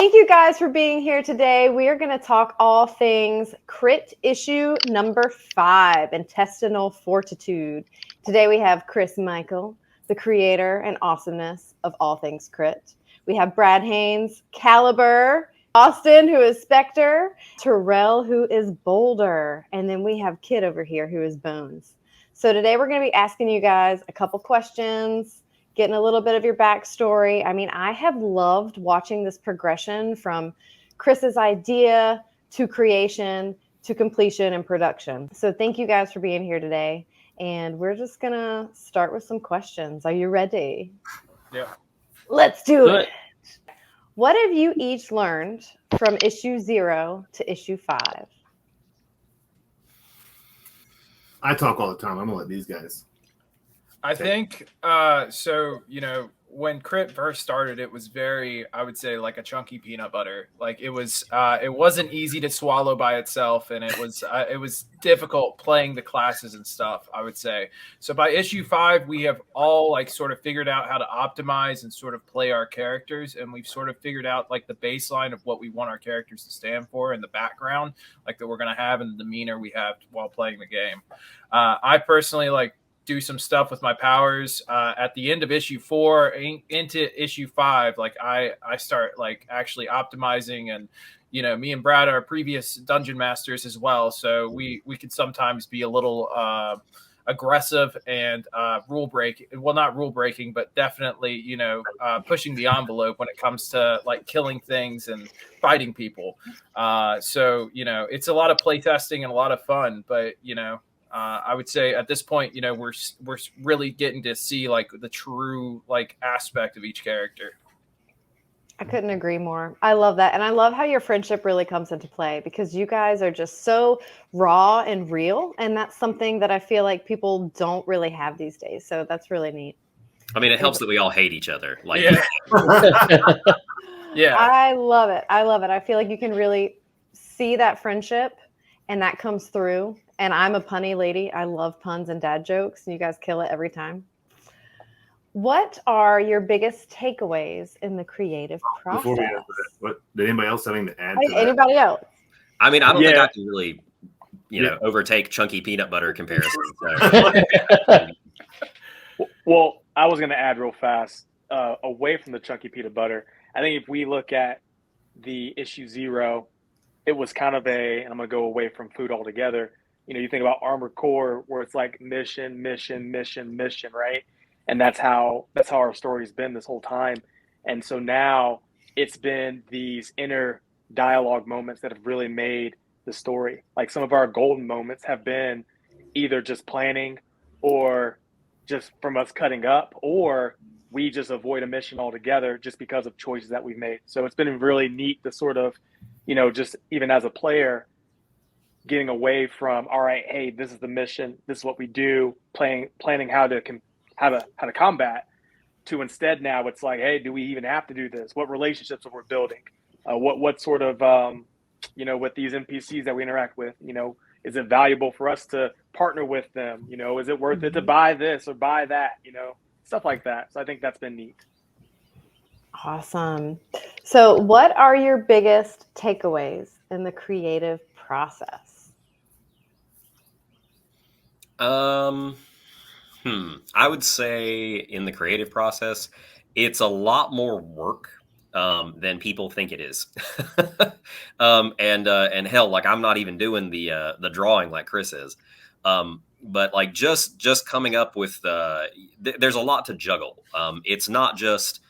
Thank you guys for being here today. We are going to talk all things Crit issue number 5, Intestinal Fortitude. Today we have Chris Michael, the creator and awesomeness of all things Crit. We have Brad Haynes, Caliber, Austin, who is Spectre, Terrell, who is Boulder, and then we have Kid over here, who is Bones. So today we're going to be asking you guys a couple questions, getting a little bit of your backstory. I mean, I have loved watching this progression from Chris's idea to creation to completion and production. So thank you guys for being here today. And we're just going to start with some questions. Are you ready? Yeah. Let's do it. What have you each learned from issue 0 to issue 5? I talk all the time. I'm going to let these guys. I think, when Crit first started, it was very, I would say, like a chunky peanut butter. Like it wasn't easy to swallow by itself, and it was difficult playing the classes and stuff, I would say. So by issue 5, we have all like sort of figured out how to optimize and sort of play our characters, and we've sort of figured out like the baseline of what we want our characters to stand for and the background like that we're going to have and the demeanor we have while playing the game. I personally do some stuff with my powers at the end of issue 4 into issue 5. Like I start like actually optimizing, and me and Brad are previous dungeon masters as well, so we could sometimes be a little aggressive and not rule breaking, but definitely pushing the envelope when it comes to like killing things and fighting people. So it's a lot of play testing and a lot of fun, but I would say at this point, we're really getting to see like the true like aspect of each character. I couldn't agree more. I love that. And I love how your friendship really comes into play, because you guys are just so raw and real. And that's something that I feel like people don't really have these days. So that's really neat. I mean, it helps that we all hate each other. Like, yeah. I love it. I feel like you can really see that friendship, and that comes through. And I'm a punny lady. I love puns and dad jokes, and you guys kill it every time. What are your biggest takeaways in the creative process? Before we answer that, did anybody else have anything to add? Anybody else? I mean, I don't think I can really, overtake chunky peanut butter comparison. So. Well, I was going to add real fast, away from the chunky peanut butter. I think if we look at the issue 0, it was kind of and I'm going to go away from food altogether. You think about Armored Core, where it's like mission, right? And that's how our story's been this whole time. And so now it's been these inner dialogue moments that have really made the story. Like some of our golden moments have been either just planning, or just from us cutting up, or we just avoid a mission altogether just because of choices that we've made. So it's been really neat to sort of, just even as a player, getting away from, all right, hey, this is the mission, this is what we do, planning how to combat, to instead now it's like, hey, do we even have to do this? What relationships are we building? What sort of with these NPCs that we interact with, is it valuable for us to partner with them? Is it worth it to buy this or buy that? Stuff like that. So I think that's been neat. Awesome. So what are your biggest takeaways in the creative process? I would say in the creative process, it's a lot more work than people think it is. And hell, like I'm not even doing the drawing like Chris is. But like just coming up with there's a lot to juggle. It's not just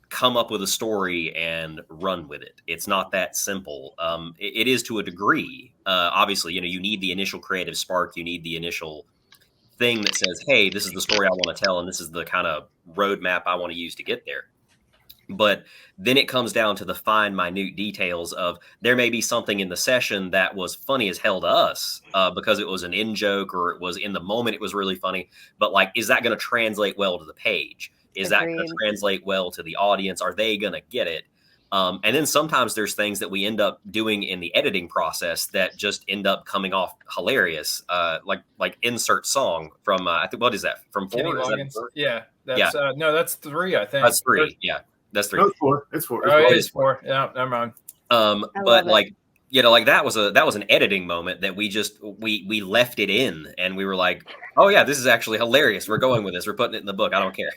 come up with a story and run with it. It's not that simple. It is to a degree. Obviously, you need the initial creative spark. You need the initial thing that says, hey, this is the story I want to tell, and this is the kind of roadmap I want to use to get there. But then it comes down to the fine, minute details of there may be something in the session that was funny as hell to us because it was an in-joke, or it was in the moment it was really funny. But like, is that going to translate well to the page? Is that going to translate well to the audience? Are they going to get it? And then sometimes there's things that we end up doing in the editing process that just end up coming off hilarious. Like insert song from, I think, what is that? From 4? Kenny Loggins. Yeah. Yeah. No, that's 3, I think. That's 3. Yeah. That's 3. No, it's 4. It's 4. It's Oh, 4. it is 4. Yeah, never mind. But like, like that was an editing moment that we left it in, and we were like, oh yeah, this is actually hilarious. We're going with this. We're putting it in the book. I don't care.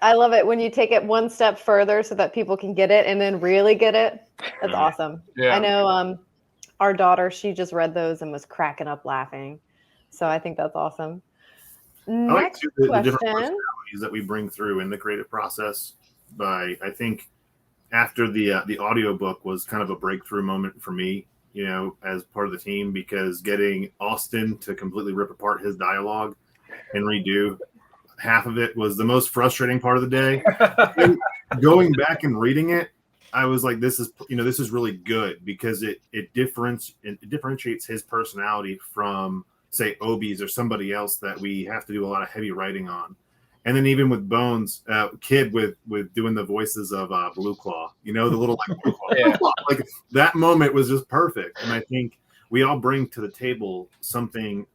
I love it when you take it one step further so that people can get it and then really get it. That's awesome. Yeah. I know our daughter, she just read those and was cracking up laughing. So I think that's awesome. Next the question. different personalities that we bring through in the creative process. I think after the audiobook was kind of a breakthrough moment for me, as part of the team, because getting Austin to completely rip apart his dialogue and redo half of it was the most frustrating part of the day. And going back and reading it, I was like, this is really good, because it differentiates his personality from, say, Obi's or somebody else that we have to do a lot of heavy writing on. And then even with Bones, Kid with doing the voices of Blue Claw, the little like Blue Claw, Yeah. like that moment was just perfect. And I think we all bring to the table something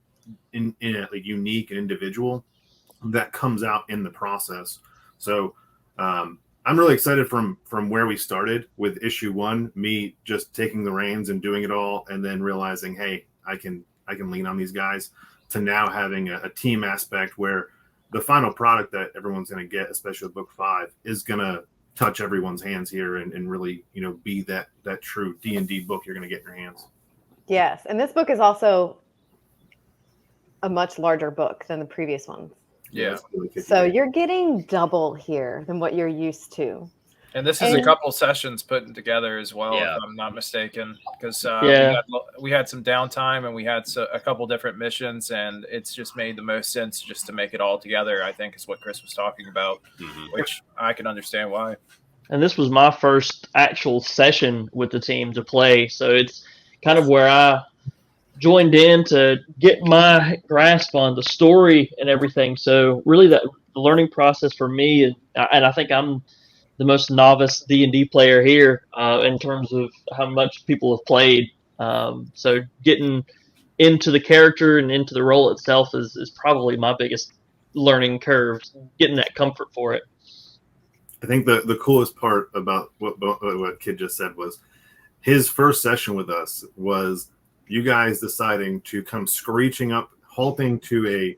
in like unique and individual that comes out in the process. So I'm really excited from where we started with issue 1, me just taking the reins and doing it all, and then realizing, hey, I can lean on these guys, to now having a team aspect where the final product that everyone's going to get, especially with book 5, is going to touch everyone's hands here and really, be that true D&D book you're going to get in your hands. Yes. And this book is also a much larger book than the previous one. Yeah. So you're getting double here than what you're used to. And this is a couple sessions put together as well, Yeah. if I'm not mistaken, because Yeah. we had some downtime and we had a couple different missions, and it's just made the most sense just to make it all together, I think, is what Chris was talking about, which I can understand why. And this was my first actual session with the team to play, so it's kind of where I joined in to get my grasp on the story and everything. So really the learning process for me, and I think I'm the most novice D&D player here in terms of how much people have played. So getting into the character and into the role itself is probably my biggest learning curve, getting that comfort for it. I think the coolest part about what Kid just said was his first session with us was you guys deciding to come screeching up, halting to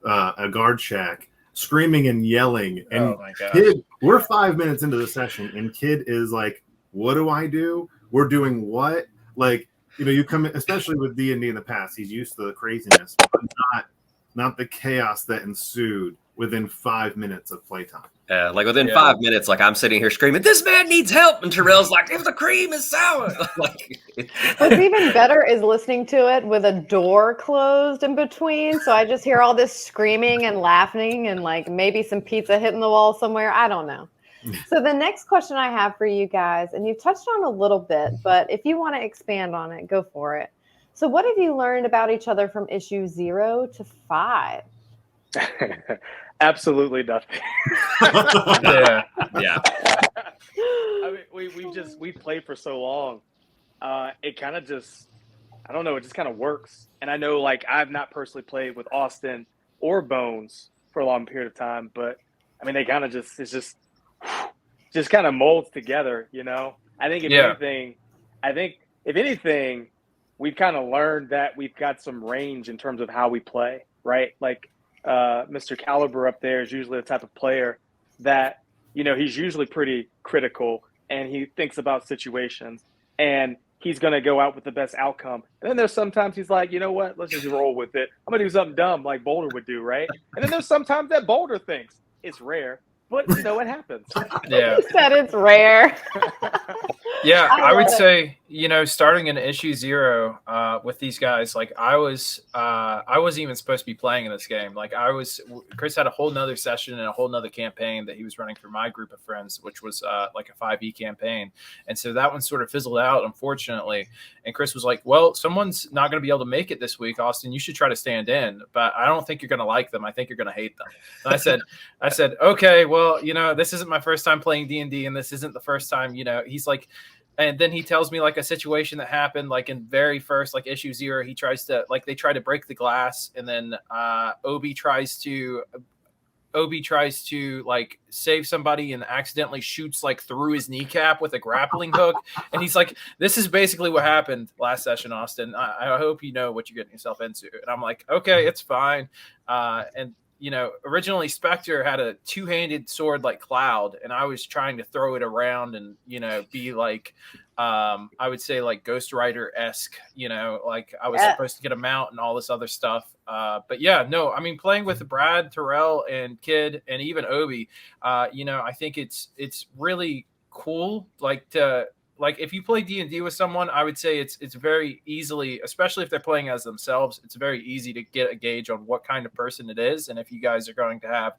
a guard shack, screaming and yelling. And Oh my gosh. Kid, we're 5 minutes into the session, and Kid is like, "What do I do? We're doing what?" Like, you come in, especially with D&D in the past, he's used to the craziness, but not the chaos that ensued within 5 minutes of playtime. Like within 5 minutes, like I'm sitting here screaming, "This man needs help!" And Terrell's like, "If the cream is sour." What's even better is listening to it with a door closed in between. So I just hear all this screaming and laughing and like maybe some pizza hitting the wall somewhere. I don't know. So the next question I have for you guys, and you've touched on a little bit, but if you want to expand on it, go for it. So what have you learned about each other from issue 0 to 5? Absolutely nothing. Yeah. I mean, we've played for so long. It kind of just, I don't know, it just kind of works. And I know, like, I've not personally played with Austin or Bones for a long period of time, but I mean, they kind of it's just kind of molds together, I think if anything, we've kind of learned that we've got some range in terms of how we play, right? Like, Mr. Caliber up there is usually the type of player that, he's usually pretty critical and he thinks about situations and he's going to go out with the best outcome. And then there's sometimes he's like, you know what, let's just roll with it. I'm going to do something dumb like Boulder would do, right? And then there's sometimes that Boulder thinks, it's rare, but it happens. Yeah. You said it's rare. Yeah, I would love it. say, starting in issue 0 with these guys, like I wasn't even supposed to be playing in this game. Like Chris had a whole nother session and a whole nother campaign that he was running for my group of friends, which was like a 5e campaign. And so that one sort of fizzled out, unfortunately. And Chris was like, well, someone's not going to be able to make it this week, Austin. You should try to stand in, but I don't think you're going to like them. I think you're going to hate them. And I said, okay, well, this isn't my first time playing D&D and this isn't the first time, he's like, and then he tells me like a situation that happened like in very first like issue 0. He tries to they try to break the glass, and then Obi tries to Obi tries to like save somebody and accidentally shoots like through his kneecap with a grappling hook. And he's like, this is basically what happened last session, Austin. I hope you know what you're getting yourself into. And I'm like, okay, it's fine. And originally Spectre had a two-handed sword like Cloud, and I was trying to throw it around and, be like, I would say like Ghost Rider-esque, like I was supposed to get a mount and all this other stuff. But yeah, no, I mean, playing with Brad, Terrell, and Kid, and even Obi, I think it's really cool. Like if you play D&D with someone, I would say it's very easily, especially if they're playing as themselves, it's very easy to get a gauge on what kind of person it is. And if you guys are going to have,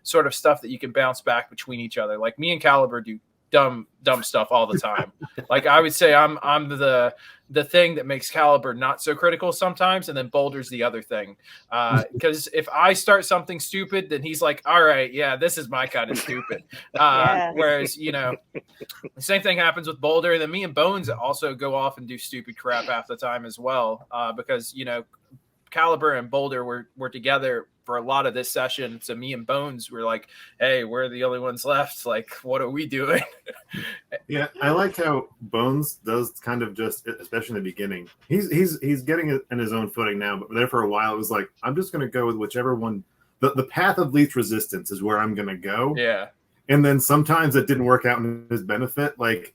sort of stuff that you can bounce back between each other. Like me and Caliber do dumb stuff all the time. Like I would say I'm the thing that makes Caliber not so critical sometimes, and then Boulder's the other thing. Because if I start something stupid, then he's like, all right, yeah, this is my kind of stupid. Whereas, the same thing happens with Boulder. And then me and Bones also go off and do stupid crap half the time as well. Because, Caliber and Boulder were together for a lot of this session. So me and Bones were like, hey, we're the only ones left. Like, what are we doing? Yeah, I like how Bones does kind of just, especially in the beginning. He's getting it in his own footing now, but there for a while it was like, I'm just going to go with whichever one. The path of least resistance is where I'm going to go. Yeah. And then sometimes it didn't work out in his benefit. Like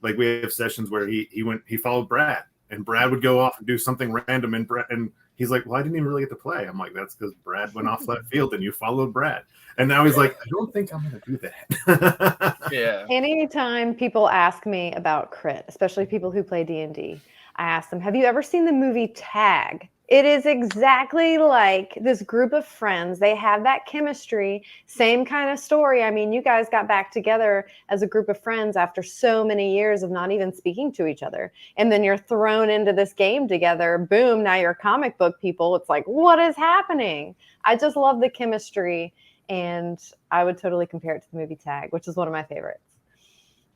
we have sessions where he followed Brad, and Brad would go off and do something random, and he's like, well, I didn't even really get to play. I'm like, that's because Brad went off left field and you followed Brad. And now he's like, I don't think I'm going to do that. Yeah. Anytime people ask me about crit, especially people who play D&D, I ask them, have you ever seen the movie Tag? It is exactly like this group of friends. They have that chemistry, same kind of story. I mean, you guys got back together as a group of friends after so many years of not even speaking to each other. And then you're thrown into this game together. Boom, now you're comic book people. It's like, what is happening? I just love the chemistry. And I would totally compare it to the movie Tag, which is one of my favorites.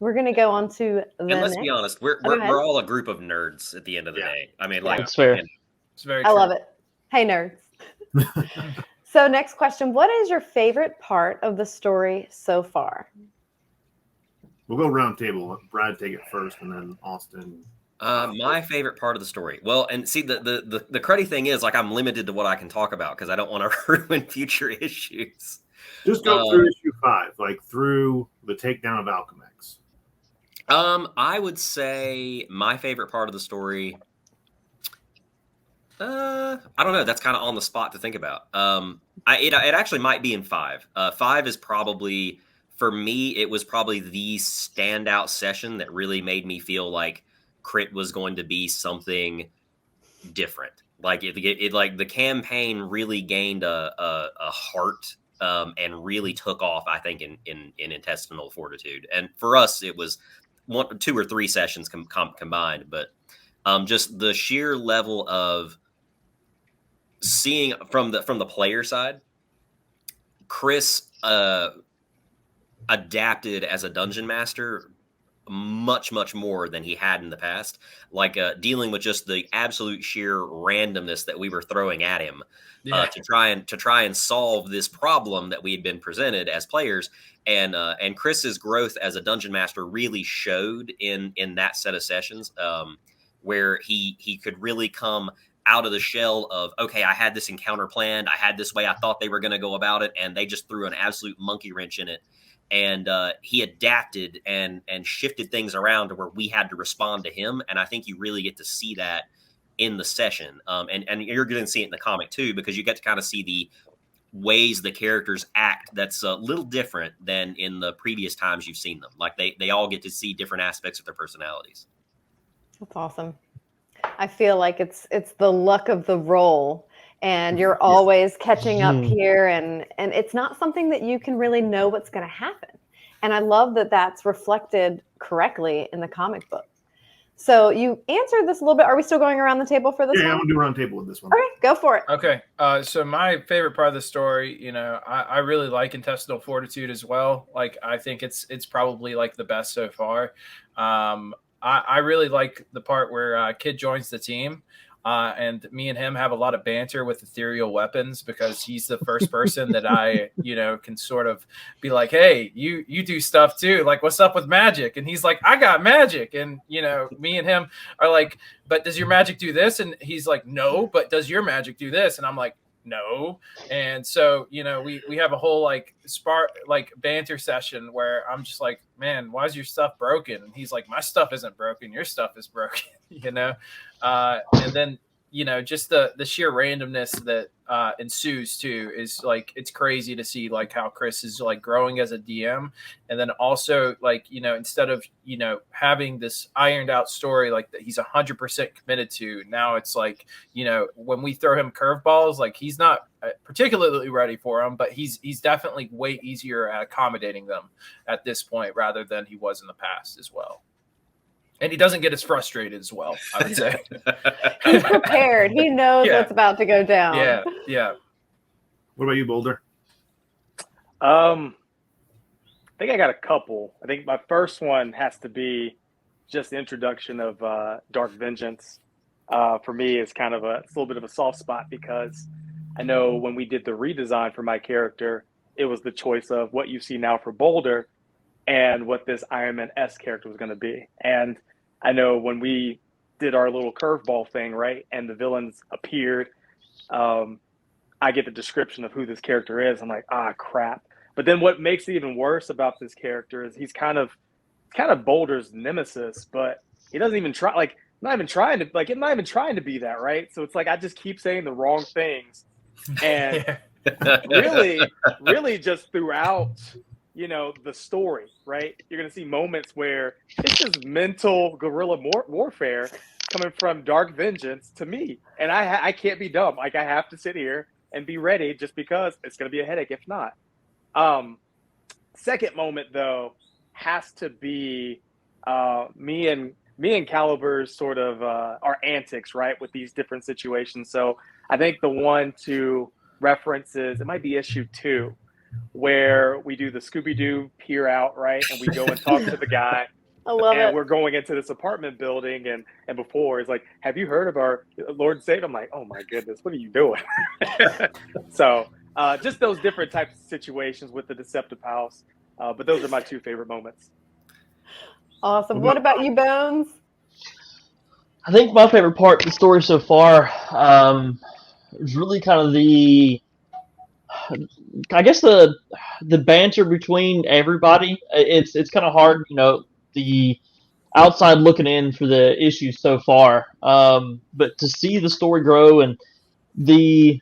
We're going to go on to the And let's next. be honest, we're all a group of nerds at the end of the day. I mean, like, it's fair. It's very I true. love it. Hey, nerds. So next question, what is your favorite part of the story so far? We'll go round table. Let Brad take it first, and then Austin. My favorite part of the story. Well, and see, the cruddy thing is, like, I'm limited to what I can talk about because I don't want to ruin future issues. Just go through issue 5, like through the takedown of Alchemex. I would say my favorite part of the story. I don't know. That's kind of on the spot to think about. It actually might be in 5. 5 is probably, for me, it was probably the standout session that really made me feel like Crit was going to be something different. Like it like the campaign really gained a heart and really took off, I think, in intestinal fortitude. And for us, it was 1, 2, or 3 sessions combined, but just the sheer level of seeing from the player side, Chris adapted as a dungeon master much more than he had in the past, like dealing with just the absolute sheer randomness that we were throwing at him to try and solve this problem that we had been presented as players. And Chris's growth as a dungeon master really showed in that set of sessions, where he could really come out of the shell of, okay, I had this encounter planned, I had this way I thought they were going to go about it, and they just threw an absolute monkey wrench in it. And he adapted and shifted things around to where we had to respond to him. And I think you really get to see that in the session. And you're going to see it in the comic too, because you get to kind of see the ways the characters act that's a little different than in the previous times you've seen them. Like they all get to see different aspects of their personalities. That's awesome. I feel like it's the luck of the role, and you're always catching up here, and it's not something that you can really know what's going to happen. And I love that that's reflected correctly in the comic book. So you answered this a little bit. Are we still going around the table for this one? Yeah, I'm going to do round table with this one. Okay, go for it. Okay. So my favorite part of the story, I really like intestinal fortitude as well. Like, I think it's probably like the best so far. I really like the part where Kid joins the team. and me and him have a lot of banter with ethereal weapons because he's the first person that I, can sort of be like, hey, you do stuff too. Like, what's up with magic? And he's like, I got magic. And, me and him are like, but does your magic do this? And he's like, no, but does your magic do this? And I'm like, no. And so, we have a whole like banter session where I'm just like, man, why is your stuff broken? And he's like, my stuff isn't broken. Your stuff is broken, and then, just the sheer randomness that ensues too is like, it's crazy to see like how Chris is like growing as a DM. And then also like, instead of, having this ironed out story, like that he's 100% committed to, now it's like, when we throw him curveballs, like he's not particularly ready for them, but he's definitely way easier at accommodating them at this point rather than he was in the past as well. And he doesn't get as frustrated as well, I would say. He's prepared. He knows what's about to go down. Yeah. What about you, Boulder? I think I got a couple. I think my first one has to be just the introduction of Dark Vengeance. For me, it's kind of it's a little bit of a soft spot because I know when we did the redesign for my character, it was the choice of what you see now for Boulder and what this Iron Man S character was going to be. And I know when we did our little curveball thing, right, and the villains appeared, I get the description of who this character is. I'm like, crap. But then what makes it even worse about this character is he's kind of Boulder's nemesis, but he doesn't even try, like, not even trying to be that, right? So it's like I just keep saying the wrong things. And really just throughout the story, right? You're going to see moments where it's just mental guerrilla warfare coming from Dark Vengeance to me. And I can't be dumb. Like, I have to sit here and be ready just because it's going to be a headache if not. Second moment, though, has to be me and Calibur's sort of our antics, right, with these different situations. So I think the one to reference is, it might be issue 2, where we do the Scooby-Doo peer out, right? And we go and talk to the guy. I love it. We're going into this apartment building, and before it's like, have you heard of our Lord and Savior? I'm like, oh my goodness, what are you doing? So just those different types of situations with the Deceptive House. But those are my 2 favorite moments. Awesome. What about you, Bones? I think my favorite part of the story so far is really kind of the banter between everybody. It's kind of hard, the outside looking in for the issues so far. But to see the story grow, and the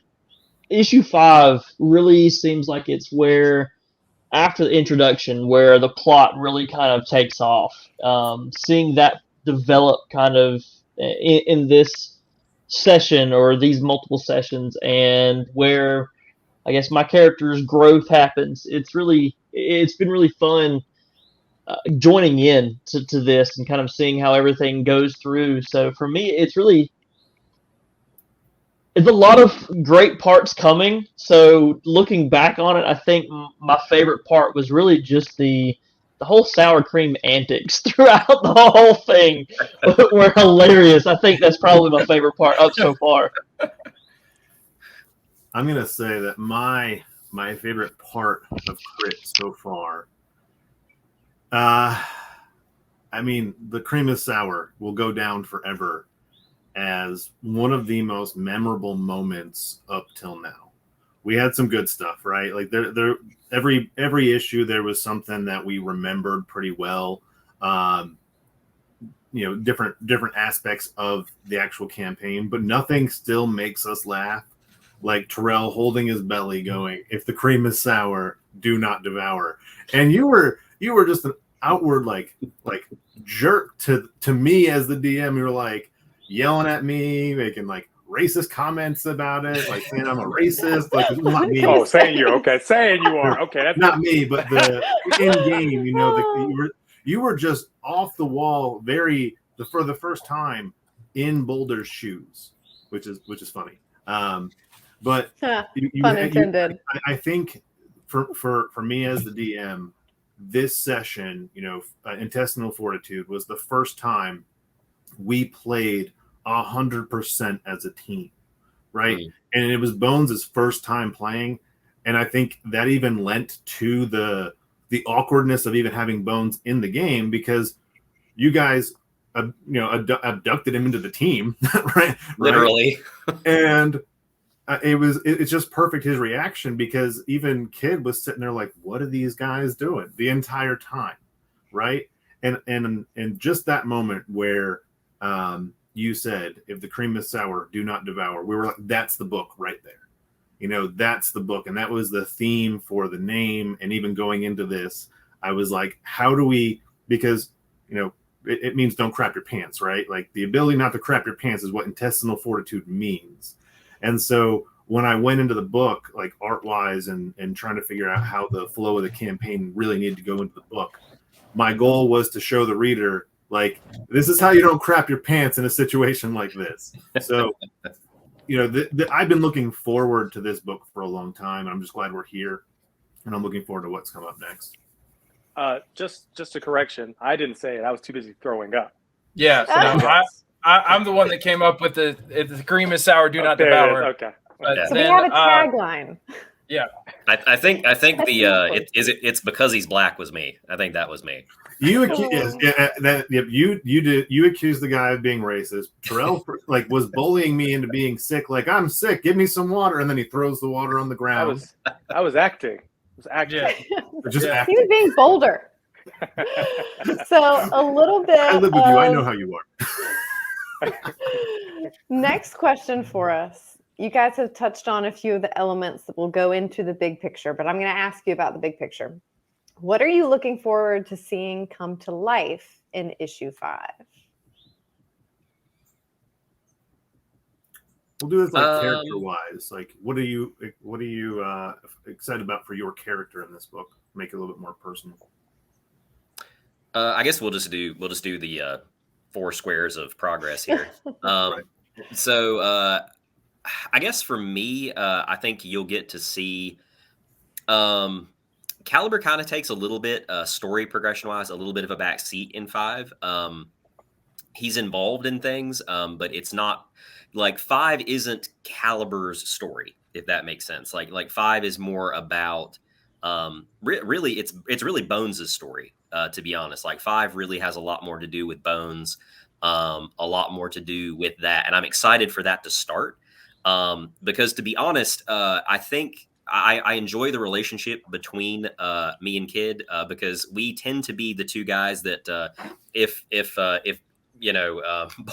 issue 5 really seems like it's where, after the introduction, where the plot really kind of takes off. Seeing that develop kind of in this session or these multiple sessions, and where I guess my character's growth happens. It's been really fun joining in to this and kind of seeing how everything goes through. So for me, it's a lot of great parts coming. So looking back on it, I think my favorite part was really just the whole sour cream antics throughout the whole thing were hilarious. I think that's probably my favorite part up so far. I'm going to say that my favorite part of Crit so far, the cream is sour will go down forever as one of the most memorable moments up till now. We had some good stuff, right? Like every issue there was something that we remembered pretty well. Different aspects of the actual campaign, but nothing still makes us laugh like Terrell holding his belly going, if the cream is sour, do not devour. And you were just an outward like jerk to me as the DM. You were like yelling at me, making like racist comments about it, like saying I'm a racist. Like, not me. Oh, saying you are. Okay, that's not me, but the in game, you were just off the wall, for the first time in Boulder's shoes, which is funny. But pun intended. I think for me as the DM, this session, Intestinal Fortitude was the first time we played 100% as a team, right? And it was Bones' first time playing, and I think that even lent to the awkwardness of even having Bones in the game, because you guys, abducted him into the team, right? Literally. And it's just perfect, his reaction, because even Kid was sitting there like, what are these guys doing the entire time, right? And just that moment where you said, if the cream is sour, do not devour, we were like, that's the book right there. That's the book. And that was the theme for the name. And even going into this, I was like, how do we, because it means don't crap your pants, right? Like, the ability not to crap your pants is what intestinal fortitude means. And so when I went into the book, like art-wise and trying to figure out how the flow of the campaign really needed to go into the book, my goal was to show the reader, like, this is how you don't crap your pants in a situation like this. So, I've been looking forward to this book for a long time. I'm just glad we're here, and I'm looking forward to what's come up next. Just a correction. I didn't say it. I was too busy throwing up. Yeah, no, I'm the one that came up with if the cream is sour, do not devour. Okay. So we have a tagline. Yeah, I think it's because he's black was me. I think that was me. You accused the guy of being racist. Terrell was bullying me into being sick. Like, I'm sick, give me some water, and then he throws the water on the ground. I was acting. Yeah. He was being bolder. So a little bit. I live with you. I know how you are. Next question for us. You guys have touched on a few of the elements that will go into the big picture, but I'm going to ask you about the big picture. What are you looking forward to seeing come to life in issue 5? We'll do this character-wise. Like, what are you excited about for your character in this book? Make it a little bit more personal. I guess we'll just do the 4 squares of progress here. Right. So I guess for me, I think you'll get to see Caliber kind of takes a little bit story progression wise, a little bit of a back seat in 5. He's involved in things, but it's not like 5 isn't Caliber's story, if that makes sense. Like 5 is more about really it's really Bones' story, to be honest. Like 5 really has a lot more to do with Bones, a lot more to do with that, and I'm excited for that to start, because to be honest, I think I enjoy the relationship between me and Kid, because we tend to be the two guys that if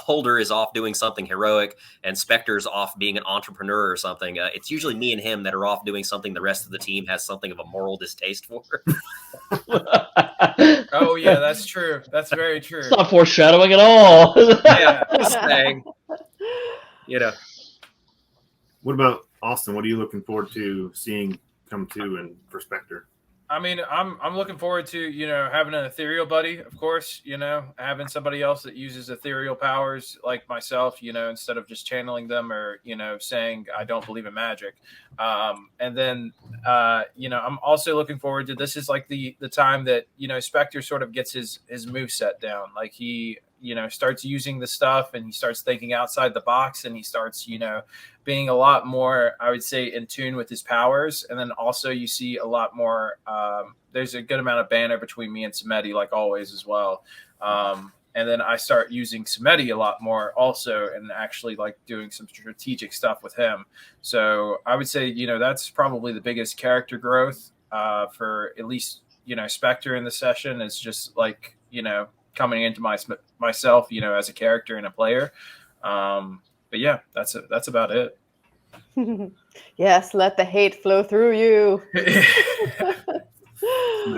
Boulder is off doing something heroic and Spectre's off being an entrepreneur or something, it's usually me and him that are off doing something the rest of the team has something of a moral distaste for. Oh yeah, that's true. That's very true. It's not foreshadowing at all. Yeah, just saying. What about Austin? What are you looking forward to seeing come to and for Spectre? I mean, I'm looking forward to, having an ethereal buddy, of course, having somebody else that uses ethereal powers like myself, instead of just channeling them or, saying I don't believe in magic. And then, I'm also looking forward to, this is like the time that, Spectre sort of gets his moveset down. Like he, starts using the stuff and he starts thinking outside the box and he starts, being a lot more, I would say, in tune with his powers. And then also you see a lot more, there's a good amount of banter between me and C.R.I.T, like always as well. And then I start using C.R.I.T a lot more also, and actually like doing some strategic stuff with him. So I would say, that's probably the biggest character growth for at least, Spectre in the session, is just like, coming into myself, as a character and a player. But yeah, that's about it. Yes, let the hate flow through you.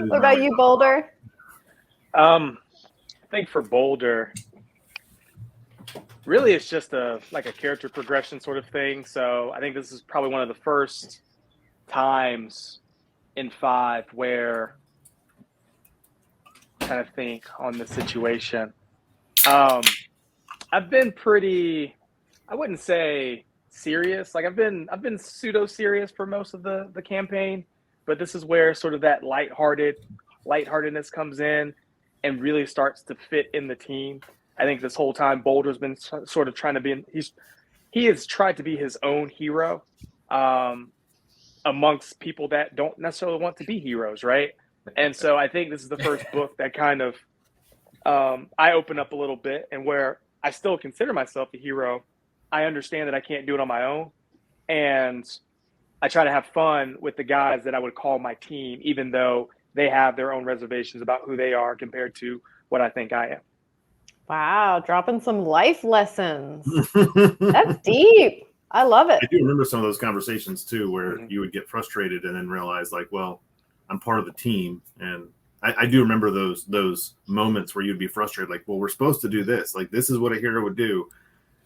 What about you, Boulder? I think for Boulder, really it's just a character progression sort of thing. So I think this is probably one of the first times in 5 where I kind of think on the situation. I've been pretty, I wouldn't say serious. Like I've been pseudo serious for most of the campaign, but this is where sort of that lightheartedness comes in and really starts to fit in the team. I think this whole time Boulder's been sort of trying to be he has tried to be his own hero amongst people that don't necessarily want to be heroes, right? And so I think this is the first book that kind of I open up a little bit, and where I still consider myself a hero, I understand that I can't do it on my own, and I try to have fun with the guys that I would call my team, even though they have their own reservations about who they are compared to what I think I am. Wow, dropping some life lessons. That's deep. I love it. I do remember some of those conversations too, where Mhm. you would get frustrated and then realize, like, well, I'm part of the team, and I do remember those moments where you'd be frustrated, like, well, we're supposed to do this, like, this is what a hero would do,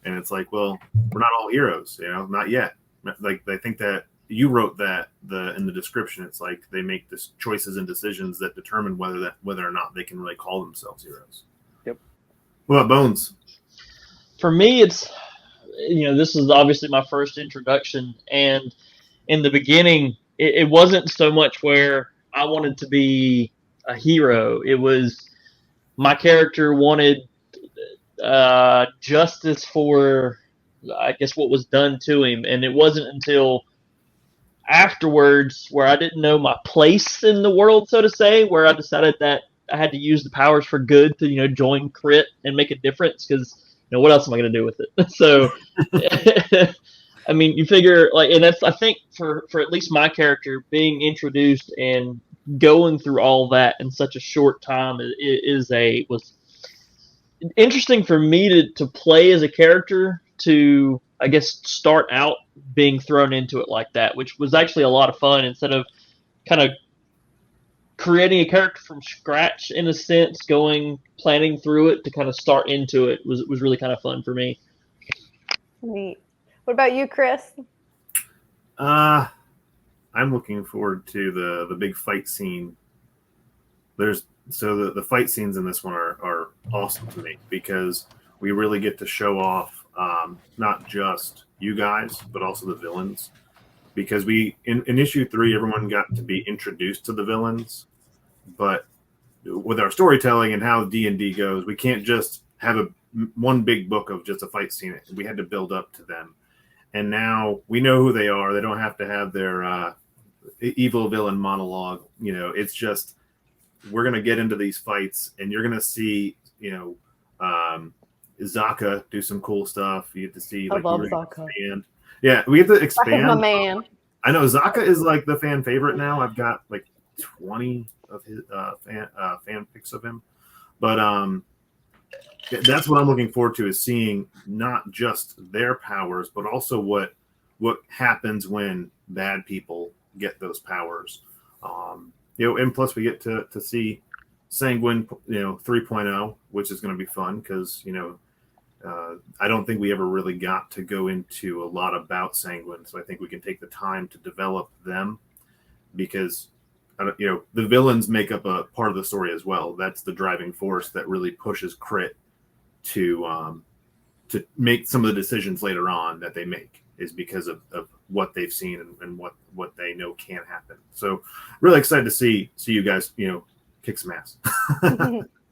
and it's like, well, we're not all heroes, not yet. Like, I think that you wrote that in the description, it's like they make this choices and decisions that determine whether or not they can really call themselves heroes. Yep. What about Bones? For me, it's this is obviously my first introduction, and in the beginning, it wasn't so much where I wanted to be a hero. It was my character wanted justice for, I guess, what was done to him, and it wasn't until afterwards where I didn't know my place in the world, so to say, where I decided that I had to use the powers for good to join Crit and make a difference, because what else am I going to do with it? So I mean, you figure, like, and that's, I think, for at least my character, being introduced and going through all that in such a short time was interesting for me to play as a character, to, I guess, start out being thrown into it like that, which was actually a lot of fun, instead of kind of creating a character from scratch, in a sense, planning through it to kind of start into it was really kind of fun for me. Neat. What about you, Chris? I'm looking forward to the big fight scene. The fight scenes in this one are awesome to me, because we really get to show off not just you guys, but also the villains. Because in issue 3, everyone got to be introduced to the villains, but with our storytelling and how D&D goes, we can't just have one big book of just a fight scene. We had to build up to them, and now we know who they are. They don't have to have their evil villain monologue. It's just, we're gonna get into these fights, and you're gonna see Zaka do some cool stuff. You get to see, like, I love Zaka. Yeah, we get to expand. Zaka's my man. I know Zaka is like the fan favorite now. I've got like 20 of his fan pics of him, but that's what I'm looking forward to, is seeing not just their powers, but also what happens when bad people get those powers. And plus we get to see Sanguine 3.0, which is going to be fun, because I don't think we ever really got to go into a lot about Sanguine, so I think we can take the time to develop them, because the villains make up a part of the story as well. That's the driving force that really pushes Crit to make some of the decisions later on that they make, is because of what they've seen and what they know can happen. So really excited to see you guys kick some ass.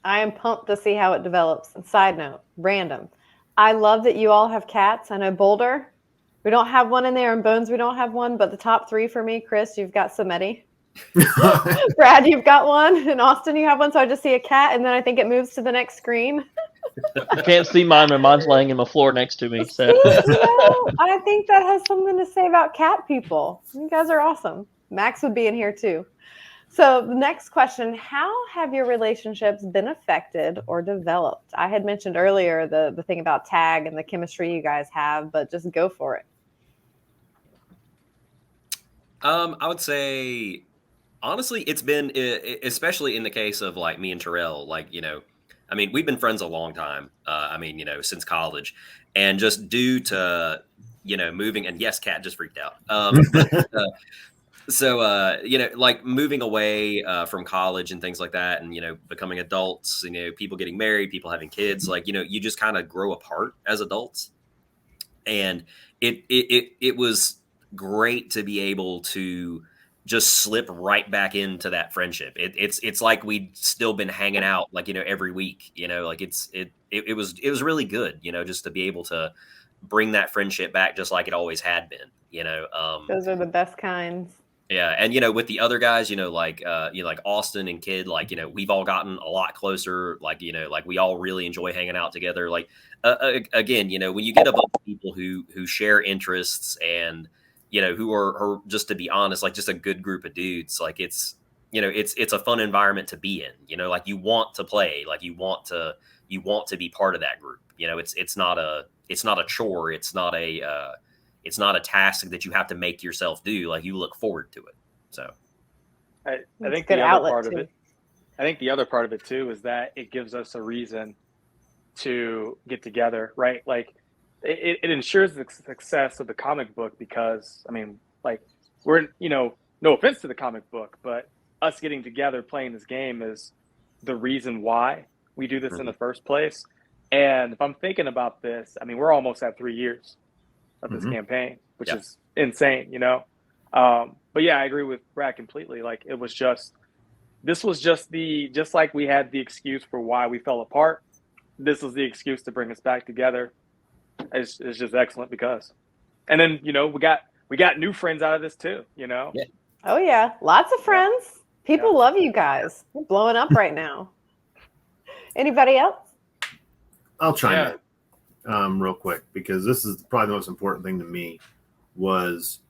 I am pumped to see how it develops. And side note, random, I love that you all have cats. I know Boulder, we don't have one in there, and Bones, we don't have one, but the top 3 for me: Chris, you've got Samedi. Brad, you've got one, and Austin, you have one. So I just see a cat, and then I think it moves to the next screen. I can't see mine, and mine's laying in the floor next to me. So I think that has something to say about cat people. You guys are awesome. Max would be in here too. So the next question: how have your relationships been affected or developed? I had mentioned earlier the thing about tag and the chemistry you guys have, but just go for it. I would say, honestly, it's been, especially in the case of like me and Terrell, like, I mean, we've been friends a long time. Since college, and just due to, moving, and yes, Kat just freaked out. Like moving away from college and things like that, and, becoming adults, people getting married, people having kids, like, you just kind of grow apart as adults. And it was great to be able to just slip right back into that friendship. It's like we'd still been hanging out like, every week, like it was really good, just to be able to bring that friendship back just like it always had been, Those are the best kinds. yeah. And, with the other guys, like Austin and Kid, like, we've all gotten a lot closer. Like, like we all really enjoy hanging out together. Like, again, when you get a bunch of people who share interests and, who are just, to be honest, like just a good group of dudes, like it's a fun environment to be in, like you want to play, like you want to be part of that group. It's not a chore. It's not a task that you have to make yourself do. Like you look forward to it. So I think good the other outlet part of too. it, I think the other part of it too is that it gives us a reason to get together, right? Like it ensures the success of the comic book because, I mean, like we're, no offense to the comic book, but us getting together playing this game is the reason why we do this in the first place. And if I'm thinking about this, I mean, we're almost at 3 years of this campaign, which is insane, But yeah, I agree with Brad completely. Like this was just like we had the excuse for why we fell apart. This was the excuse to bring us back together. It's just excellent because, and then, we got new friends out of this too, Yeah. Oh yeah. Lots of friends. People love you guys. You're blowing up right now. Anybody else? I'll chime in real quick because this is probably the most important thing to me was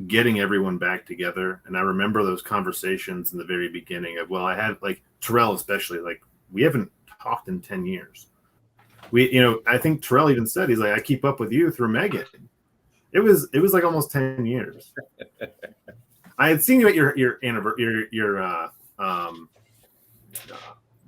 getting everyone back together. And I remember those conversations in the very beginning of, I had like Terrell, especially, like we haven't talked in 10 years. I think Terrell even said, he's like, I keep up with you through Megan. It was like almost 10 years. I had seen you at your anniversary, your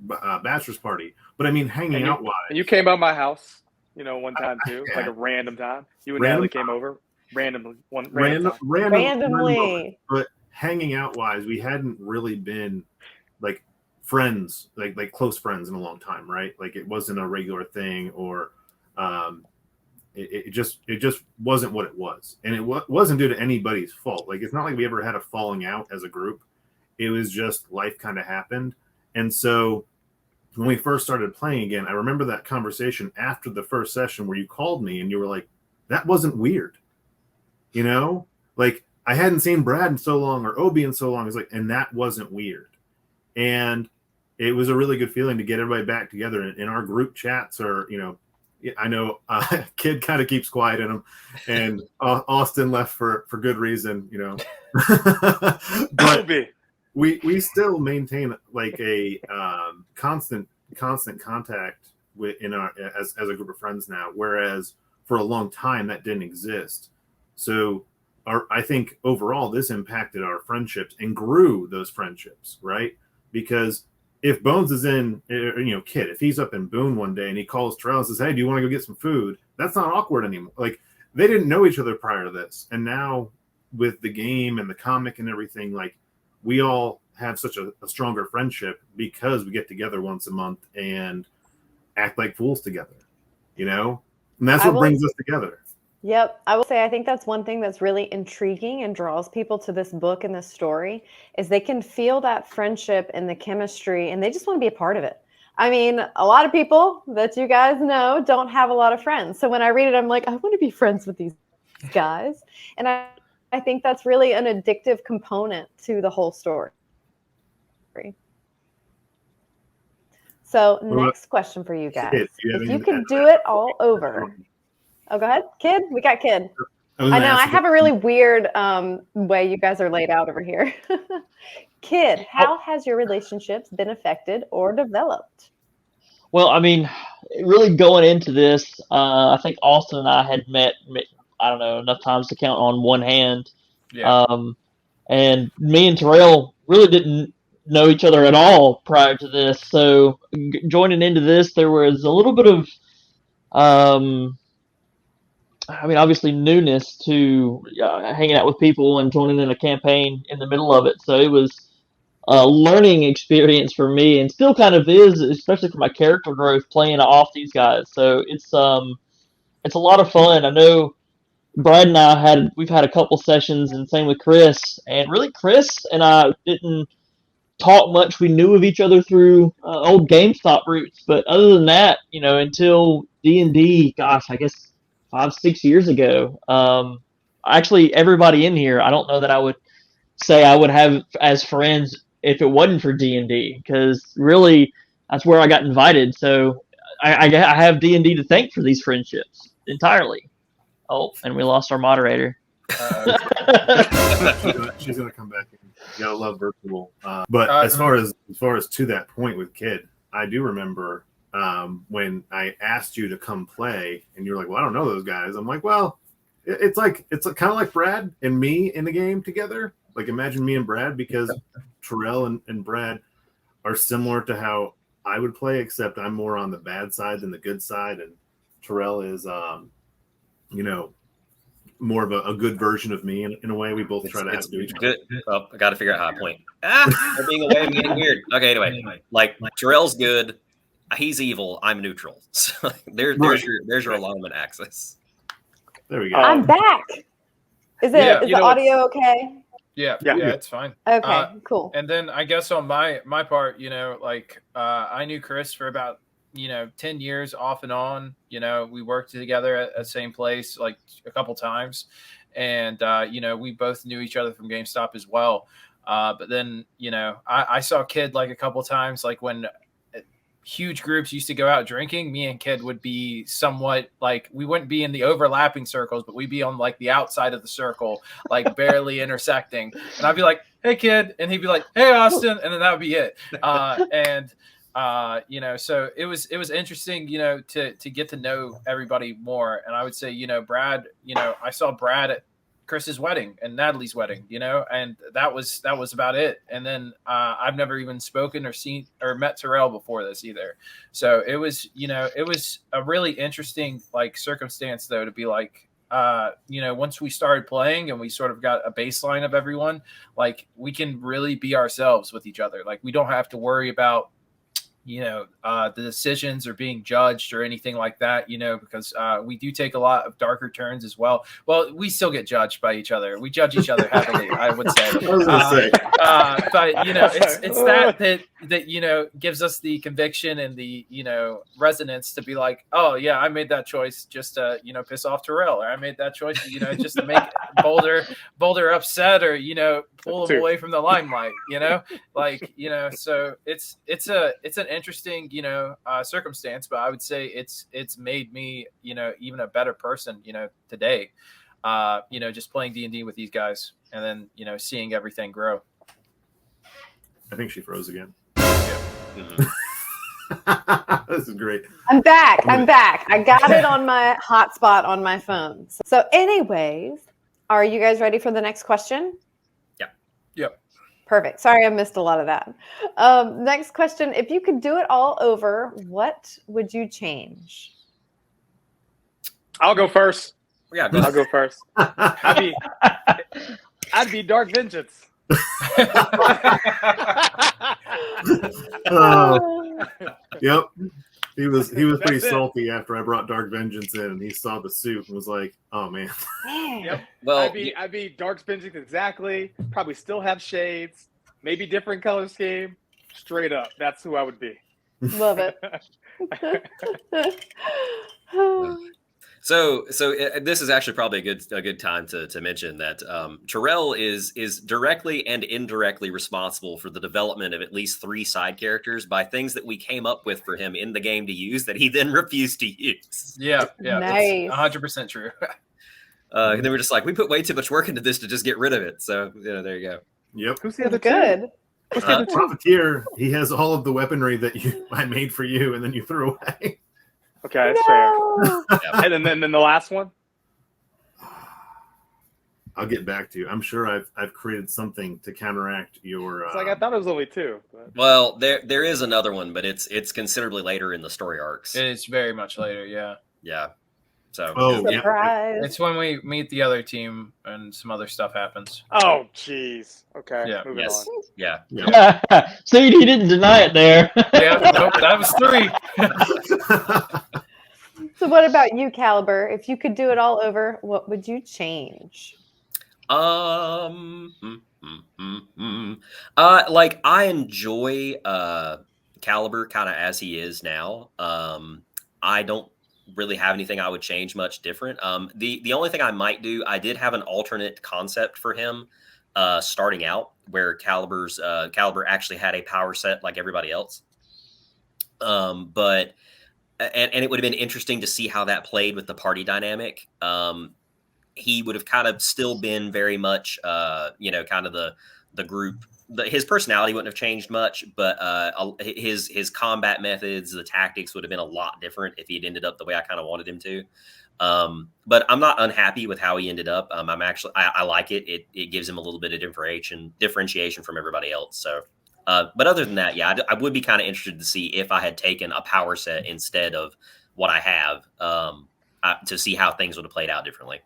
bachelor's party, but I mean, hanging out wise. And you came by my house, one time too, like a random time. You and Natalie came over randomly. Randomly. But hanging out wise, we hadn't really been like friends, like close friends in a long time, right? Like it wasn't a regular thing, or it just wasn't what it was, and it wasn't due to anybody's fault. Like it's not like we ever had a falling out as a group. It was just life kind of happened, and so when we first started playing again, I remember that conversation after the first session where you called me and you were like, "That wasn't weird," like I hadn't seen Brad in so long or Obi in so long. It's like, and that wasn't weird, and it was a really good feeling to get everybody back together. And our group chats are, I know Kid kind of keeps quiet in them, and Austin left for good reason, but we still maintain like a constant contact in our as a group of friends now, whereas for a long time that didn't exist. So I think overall this impacted our friendships and grew those friendships, right? Because if Bones is in, Kid, if he's up in Boone one day and he calls Terrell and says, "Hey, do you want to go get some food?" That's not awkward anymore. Like they didn't know each other prior to this, and now with the game and the comic and everything, like we all have such a stronger friendship because we get together once a month and act like fools together, and that's what brings us together. Yep. I will say, I think that's one thing that's really intriguing and draws people to this book and this story is they can feel that friendship and the chemistry and they just want to be a part of it. I mean, a lot of people that you guys know don't have a lot of friends. So when I read it, I'm like, I want to be friends with these guys. And I think that's really an addictive component to the whole story. So next question for you guys. If you could do it all over. Oh, go ahead. Kid? We got Kid. I know. I have a really weird way you guys are laid out over here. Kid, how has your relationships been affected or developed? Well, I mean, really going into this, I think Austin and I had met, I don't know, enough times to count on one hand. Yeah. And me and Terrell really didn't know each other at all prior to this. So joining into this, there was a little bit of obviously newness to hanging out with people and joining in a campaign in the middle of it. So it was a learning experience for me and still kind of is, especially for my character growth playing off these guys. So it's a lot of fun. I know Brad and I we've had a couple sessions, and same with Chris. And really, Chris and I didn't talk much. We knew of each other through old GameStop roots, but other than that, until D&D, gosh, I guess 5-6 years ago. Actually, everybody in here, I don't know that I would say I would have as friends if it wasn't for D&D, because really that's where I got invited. So I have D&D to thank for these friendships entirely. Oh, and we lost our moderator. She's gonna come back. And you gotta love virtual. But as far as to that point with Kid, I do remember when I asked you to come play, and you were like, "Well, I don't know those guys." I'm like, "Well, it's kind of like Brad and me in the game together. Like imagine me and Brad, because Terrell and Brad are similar to how I would play, except I'm more on the bad side than the good side, and Terrell is more of a good version of me in a way. We both try to have to do each other. Well, I got to figure out how to point. They're being away and getting weird. Okay, anyway, like Terrell's good, he's evil, I'm neutral. So there's your alignment axis. There we go. I'm back. Is the audio okay? Yeah, it's fine. Okay, cool. And then I guess on my part, I knew Chris for about 10 years off and on. We worked together at the same place like a couple times, and we both knew each other from GameStop as well. But then I saw Kid like a couple times, like when huge groups used to go out drinking. Me and Kid would be somewhat like, we wouldn't be in the overlapping circles, but we'd be on like the outside of the circle, like barely intersecting. And I'd be like, "Hey, Kid," and he'd be like, "Hey, Austin," and then that would be it. So it was interesting, to get to know everybody more. And I would say, Brad, I saw Brad at Chris's wedding and Natalie's wedding, and that was about it. And then I've never even spoken or seen or met Terrell before this either. So it was a really interesting like circumstance though, to be like, once we started playing and we sort of got a baseline of everyone, like we can really be ourselves with each other. Like we don't have to worry about the decisions or being judged or anything like that, because we do take a lot of darker turns as well. Well, we still get judged by each other. We judge each other heavily, I would say. But it's that gives us the conviction and the resonance to be like, "Oh yeah, I made that choice just to piss off Terrell," or "I made that choice just to make Boulder upset, or pull him away from the limelight." So it's an interesting circumstance, but I would say it's made me even a better person today, just playing D&D with these guys, and then seeing everything grow. I think she froze again. Yeah. This is great. I'm back. I got it on my hotspot on my phone. So anyways, are you guys ready for the next question? Yep. Perfect. Sorry, I missed a lot of that. Next question. If you could do it all over, what would you change? I'll go first. Yeah, I'll go first. I'd be Dark Vengeance. Yep. He was pretty salty after I brought Dark Vengeance in, and he saw the suit and was like, "Oh man." Yep. Well, I'd be Dark Vengeance exactly. Probably still have shades, maybe different color scheme. Straight up, that's who I would be. Love it. So this is actually probably a good time to mention that Terrell is directly and indirectly responsible for the development of at least 3 side characters by things that we came up with for him in the game to use that he then refused to use. Yeah, nice. 100% true. And then we're just like, we put way too much work into this to just get rid of it. So there you go. Yep. Who's the other Good. Profiteer, he has all of the weaponry that I made for you, and then you threw away. Okay, that's fair. And then the last one. I'll get back to you. I'm sure I've created something to counteract your. It's like I thought it was only 2. But... Well, there is another one, but it's considerably later in the story arcs. It's very much later. Yeah. Yeah. So surprise. It's when we meet the other team and some other stuff happens. Oh, jeez. Okay. Yeah. Moving on. Yeah. See, he didn't deny it there. Yeah. Nope, that was 3. So what about you, Caliber? If you could do it all over, what would you change? Um, like I enjoy Caliber kind of as he is now. I don't really have anything I would change much different. The only thing I might do, I did have an alternate concept for him starting out where Caliber actually had a power set like everybody else. But and it would have been interesting to see how that played with the party dynamic. He would have kind of still been very much, kind of the group. His personality wouldn't have changed much, but his combat methods, the tactics would have been a lot different if he'd ended up the way I kind of wanted him to. But I'm not unhappy with how he ended up. I'm actually I like it. It gives him a little bit of differentiation from everybody else. So. But other than that, yeah, I would be kind of interested to see if I had taken a power set instead of what I have to see how things would have played out differently.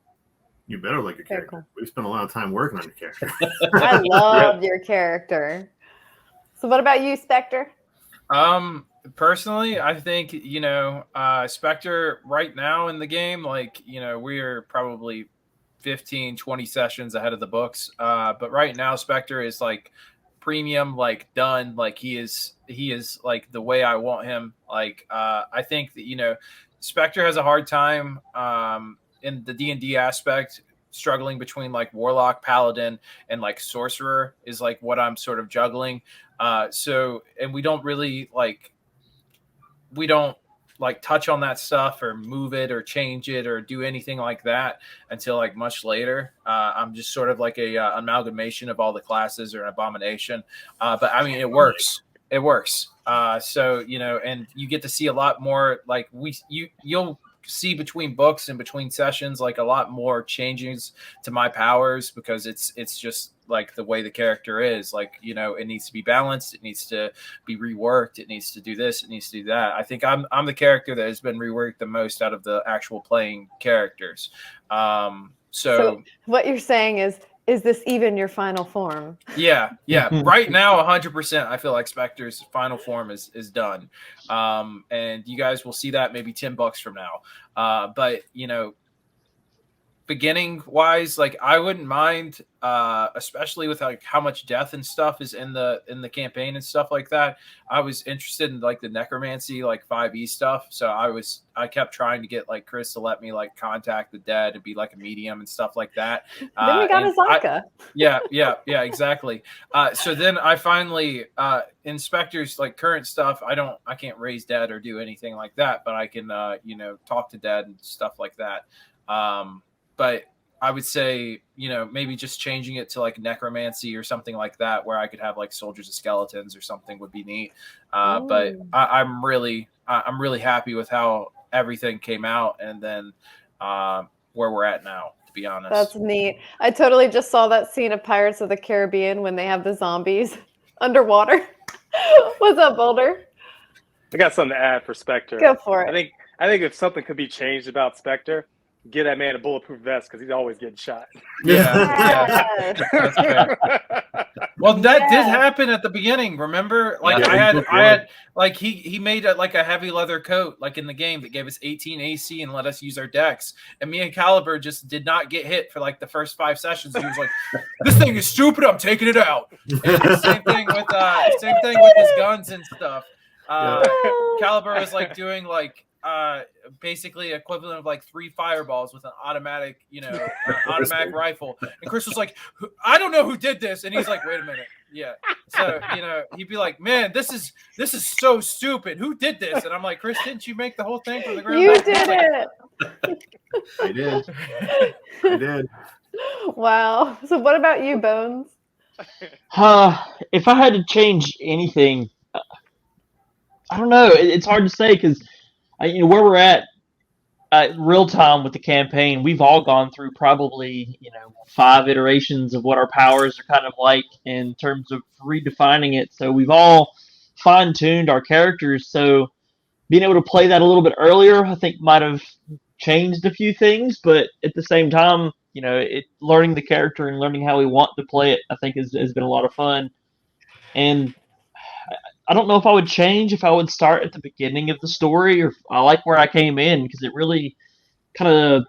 You better like your character. Cool. We spent a lot of time working on your character. I love your character. So what about you, Spectre? Personally, I think, Spectre right now in the game, we're probably 15, 20 sessions ahead of the books. But right now Spectre is premium, done. He is like the way I want him. I think that, Spectre has a hard time in the D&D aspect, struggling between warlock, paladin, and sorcerer is what I'm sort of juggling. And we don't really touch on that stuff or move it or change it or do anything like that until much later. I'm just sort of a amalgamation of all the classes or an abomination. But I mean, it works. It works. And you get to see a lot more, you'll see between books and between sessions, a lot more changes to my powers because it's just the way the character is. It needs to be balanced, it needs to be reworked, it needs to do this, it needs to do that. I think I'm the character that has been reworked the most out of the actual playing characters. So what you're saying is this even your final form? Yeah. Right now, 100%. I feel like Spectre's final form is done, and you guys will see that maybe $10 from now. But beginning wise, I wouldn't mind, especially with how much death and stuff is in the campaign and stuff like that. I was interested in the necromancy 5e stuff, so I kept trying to get Chris to let me contact the dead and be a medium and stuff like that. Then we got Azaka. Yeah, exactly. So then I finally in Spectre's current stuff, I can't raise dead or do anything like that, but I can talk to dead and stuff like that. But I would say, maybe just changing it to necromancy or something like that, where I could have soldiers of skeletons or something would be neat. But I'm really happy with how everything came out, and then where we're at now, to be honest. That's neat. I totally just saw that scene of Pirates of the Caribbean when they have the zombies underwater. What's up, Boulder? I got something to add for Spectre. Go for it. I think if something could be changed about Spectre, get that man a bulletproof vest because he's always getting shot. Yeah. That's fair. Well, that did happen at the beginning. Remember, I had he made a heavy leather coat in the game that gave us 18 AC and let us use our decks. And me and Caliber just did not get hit for the first 5 sessions. He was like, "This thing is stupid. I'm taking it out." And same thing with his guns and stuff. Caliber was doing basically equivalent of 3 fireballs with an automatic, automatic rifle. And Chris was like, "I don't know who did this," and he's like, "Wait a minute, yeah." So he'd be like, "Man, this is so stupid. Who did this?" And I'm like, "Chris, didn't you make the whole thing from the ground You up?" did it. I did. Wow. So what about you, Bones? If I had to change anything, I don't know. It's hard to say because where we're at real time with the campaign, we've all gone through probably 5 iterations of what our powers are kind of like in terms of redefining it. So we've all fine-tuned our characters. So being able to play that a little bit earlier, I think might have changed a few things. But at the same time, learning the character and learning how we want to play it, I think has been a lot of fun. And I don't know if I would change if I would start at the beginning of the story, or if I like where I came in because it really kind of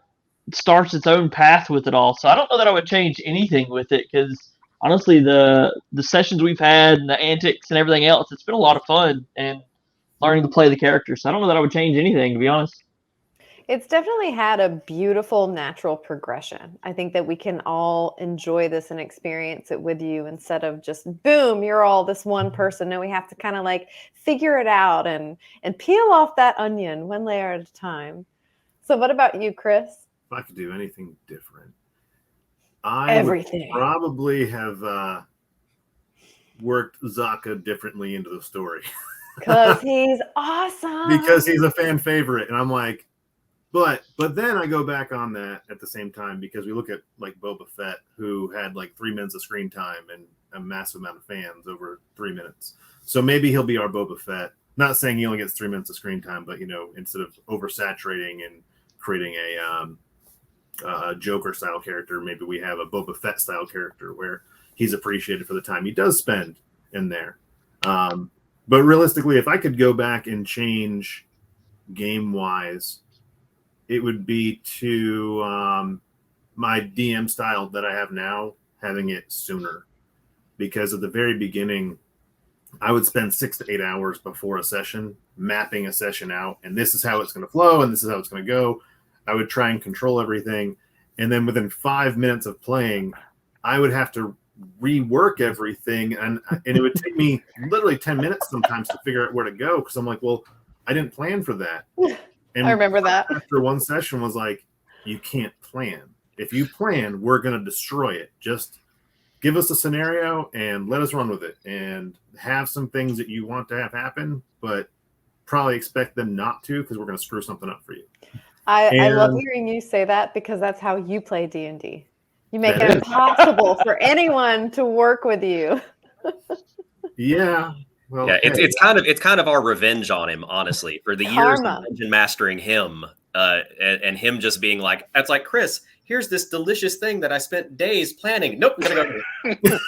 starts its own path with it all. So I don't know that I would change anything with it because honestly, the sessions we've had and the antics and everything else, it's been a lot of fun and learning to play the character. So I don't know that I would change anything, to be honest. It's definitely had a beautiful natural progression. I think that we can all enjoy this and experience it with you instead of just boom, you're all this one person. No, we have to kind of like figure it out and peel off that onion one layer at a time. So what about you, Chris? If I could do anything different, I Everything. would probably have worked Zaka differently into the story. Because he's awesome. Because he's a fan favorite. And I'm like, but then I go back on that at the same time because we look at like Boba Fett, who had like 3 minutes of screen time and a massive amount of fans over 3 minutes. So maybe he'll be our Boba Fett. Not saying he only gets 3 minutes of screen time, but instead of oversaturating and creating a Joker style character, maybe we have a Boba Fett style character where he's appreciated for the time he does spend in there. But realistically, if I could go back and change game wise, it would be to my DM style that I have now, having it sooner. Because at the very beginning, I would spend 6 to 8 hours before a session mapping a session out, and this is how it's going to flow, and this is how it's going to go. I would try and control everything, and then within 5 minutes of playing, I would have to rework everything, and it would take me literally 10 minutes sometimes to figure out where to go, because I'm like, well, I didn't plan for that. And I remember that. After one session was like, you can't plan. If you plan, we're going to destroy it. Just give us a scenario and let us run with it, and have some things that you want to have happen, but probably expect them not to, because we're going to screw something up for you. I love hearing you say that because that's how you play D&D. You make it impossible for anyone to work with you. Yeah. Well, yeah, it's kind of our revenge on him, honestly, for the years of dungeon mastering him, and him just being like, "That's like Chris. Here's this delicious thing that I spent days planning. Nope, I'm gonna go."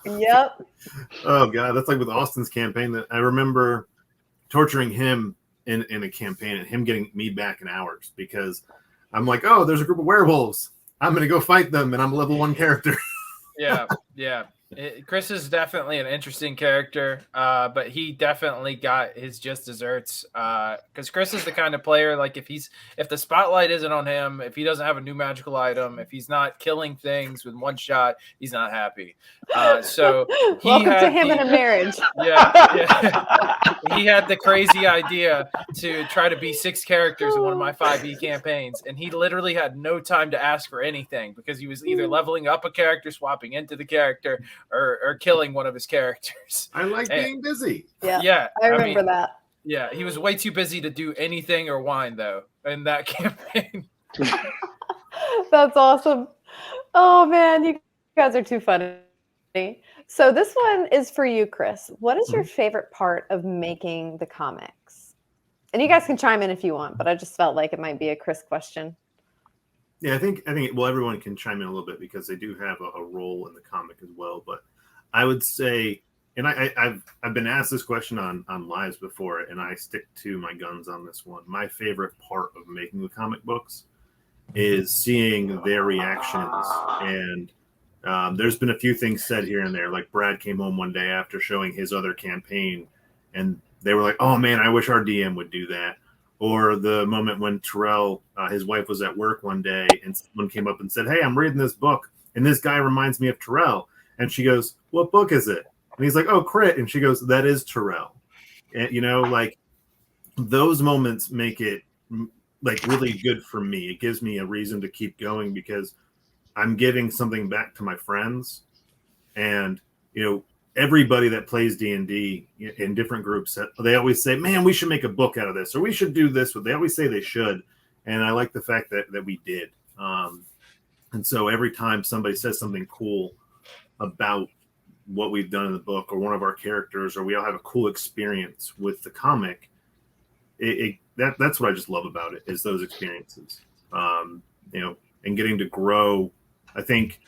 Yep. Oh god, that's like with Austin's campaign. That I remember torturing him in a campaign and him getting me back in hours because I'm like, oh, there's a group of werewolves. I'm gonna go fight them, and I'm a level 1 character. Yeah. Chris is definitely an interesting character, but he definitely got his just desserts. Because Chris is the kind of player, like if the spotlight isn't on him, if he doesn't have a new magical item, if he's not killing things with one shot, he's not happy. So welcome to him in a marriage. Yeah. He had the crazy idea to try to be 6 characters in one of my 5e campaigns, and he literally had no time to ask for anything because he was either leveling up a character, swapping into the character, or killing one of his characters. I like being busy. Yeah, I remember that. Yeah, he was way too busy to do anything or whine, though, in that campaign. That's awesome. Oh, man, you guys are too funny. So this one is for you, Chris. What is your favorite part of making the comics? And you guys can chime in if you want, but I just felt like it might be a Chris question. Yeah, I think well, everyone can chime in a little bit because they do have a role in the comic as well. But I would say, and I've been asked this question on lives before, and I stick to my guns on this one. My favorite part of making the comic books is seeing their reactions, and there's been a few things said here and there. Like Brad came home one day after showing his other campaign, and they were like, "Oh man, I wish our DM would do that." Or the moment when Terrell, his wife, was at work one day and someone came up and said, "Hey, I'm reading this book and this guy reminds me of Terrell." And she goes, "What book is it?" And he's like, "Oh, Crit." And she goes, "That is Terrell." And, like those moments make it like really good for me. It gives me a reason to keep going because I'm giving something back to my friends. And, everybody that plays D&D in different groups, they always say, "Man, we should make a book out of this," or "We should do this." They always say they should. And I like the fact that we did. And so every time somebody says something cool about what we've done in the book or one of our characters, or we all have a cool experience with the comic, that's what I just love about it, is those experiences. And getting to grow. I think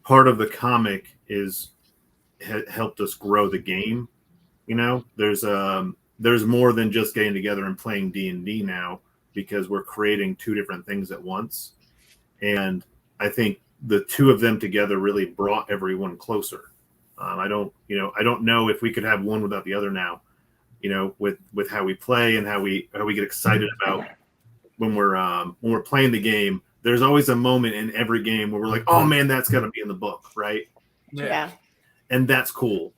part of the comic is helped us grow the game There's more than just getting together and playing D&D now, because we're creating two different things at once. And I think the two of them together really brought everyone closer. I don't know if we could have one without the other now, with how we play and how we get excited about when we're playing the game. There's always a moment in every game where we're like, oh man, that's got to be in the book, right? Yeah. And that's cool.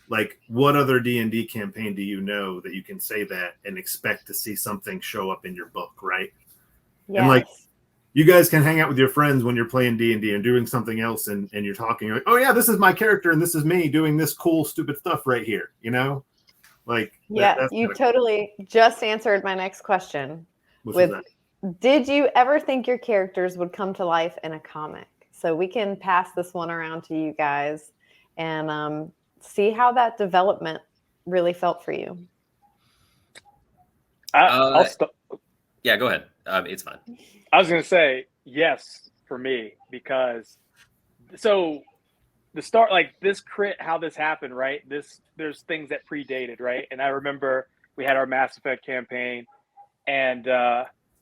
Like, what other D&D campaign do you know that you can say that and expect to see something show up in your book, right? Yes. And like, you guys can hang out with your friends when you're playing D&D and doing something else, and you're talking, you're like, oh yeah, this is my character and this is me doing this cool, stupid stuff right here, Like, yeah, you totally just answered my next question. Did you ever think your characters would come to life in a comic? So we can pass this one around to you guys and see how that development really felt for you. Yeah, go ahead. It's fine. I was going to say yes for me, because so the start, like this crit, how this happened, right? There's things that predated, right? And I remember we had our Mass Effect campaign, and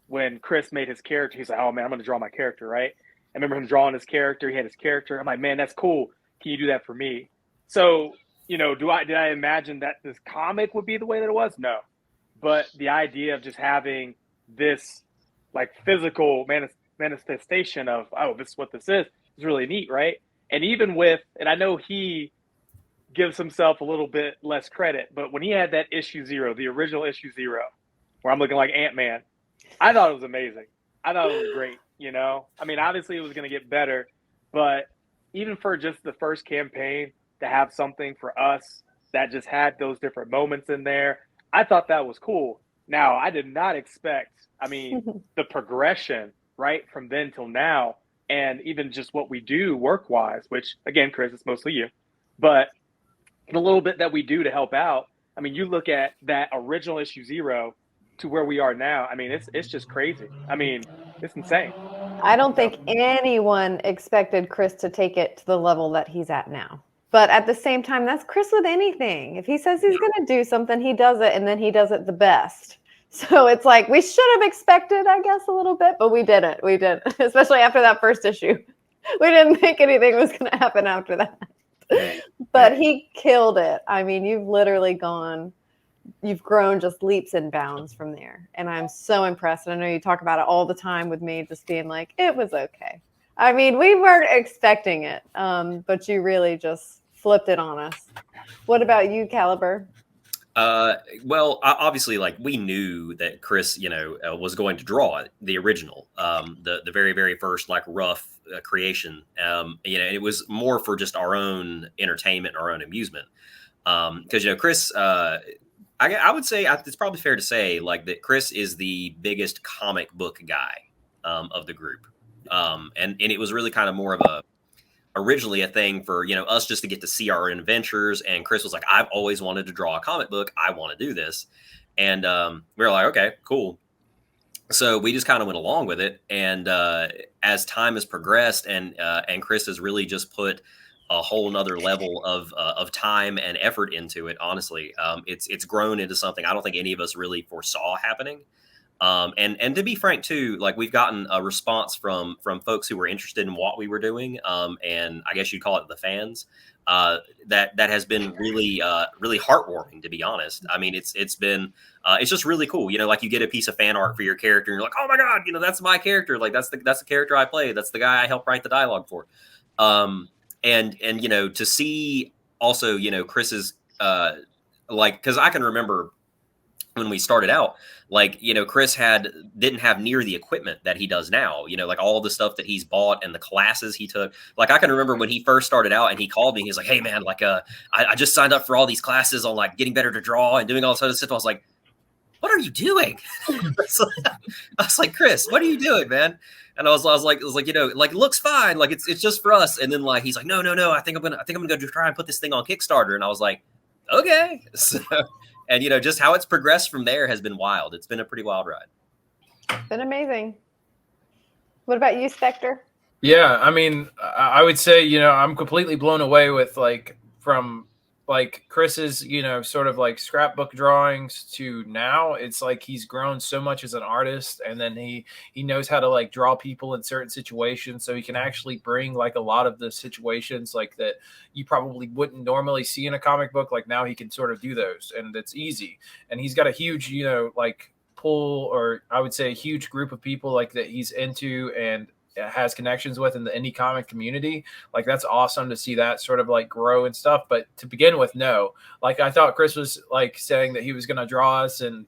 when Chris made his character, he's like, oh man, I'm going to draw my character, right? I remember him drawing his character. He had his character. I'm like, man, that's cool. Can you do that for me? So, did I imagine that this comic would be the way that it was? No. But the idea of just having this like physical manifestation of, oh, this is what this is really neat, right? And even and I know he gives himself a little bit less credit, but when he had that issue 0, the original issue 0, where I'm looking like Ant-Man, I thought it was amazing. I thought it was great, I mean, obviously it was going to get better, but even for just the first campaign to have something for us that just had those different moments in there, I thought that was cool. Now, I did not expect, the progression, right, from then till now, and even just what we do work-wise, which, again, Chris, it's mostly you, but the little bit that we do to help out, you look at that original issue 0 to where we are now, it's just crazy. It's insane. I don't think anyone expected Chris to take it to the level that he's at now. But at the same time, that's Chris with anything. If he says he's going to do something, he does it, and then he does it the best. So it's like we should have expected, I guess, a little bit, but we didn't. We didn't, especially after that first issue. We didn't think anything was going to happen after that. But he killed it. You've grown just leaps and bounds from there. And I'm so impressed. And I know you talk about it all the time with me, just being like, it was okay. We weren't expecting it, but you really just flipped it on us. What about you, Caliber? Well, obviously, like we knew that Chris, was going to draw the original, the very, very first like rough creation. It was more for just our own entertainment, and our own amusement. Because Chris, I would say it's probably fair to say like that Chris is the biggest comic book guy of the group. And it was really kind of more of originally a thing for, us just to get to see our adventures. And Chris was like, I've always wanted to draw a comic book. I want to do this. And we were like, okay, cool. So we just kind of went along with it. And as time has progressed and Chris has really just put a whole nother level of time and effort into it. Honestly, it's grown into something I don't think any of us really foresaw happening. And to be frank too, like we've gotten a response from folks who were interested in what we were doing. And I guess you'd call it the fans, that has been really, really heartwarming, to be honest. It's been, it's just really cool. Like you get a piece of fan art for your character and you're like, oh my God, that's my character. Like that's the character I play. That's the guy I helped write the dialogue for. And to see also, Chris's, like, cause I can remember when we started out, like, Chris didn't have near the equipment that he does now, like all the stuff that he's bought and the classes he took. Like, I can remember when he first started out and he called me, he's like, hey man, like, I just signed up for all these classes on like getting better to draw and doing all this other stuff. I was like, what are you doing? I was like, Chris, what are you doing, man? And I was like, like, it looks fine. Like it's just for us. And then like, he's like, no. I think I'm going to go try and put this thing on Kickstarter. And I was like, okay. So, and, just how it's progressed from there has been wild. It's been a pretty wild ride. It's been amazing. What about you, Spectre? Yeah, I would say, I'm completely blown away with like from like Chris's, sort of like scrapbook drawings to now, it's like he's grown so much as an artist, and then he knows how to like draw people in certain situations, so he can actually bring like a lot of the situations like that you probably wouldn't normally see in a comic book. Like now he can sort of do those, and it's easy. And he's got a huge, like pull, or I would say a huge group of people like that he's into and has connections with in the indie comic community. Like that's awesome to see that sort of like grow and stuff. But to begin with, no, like I thought Chris was like saying that he was going to draw us and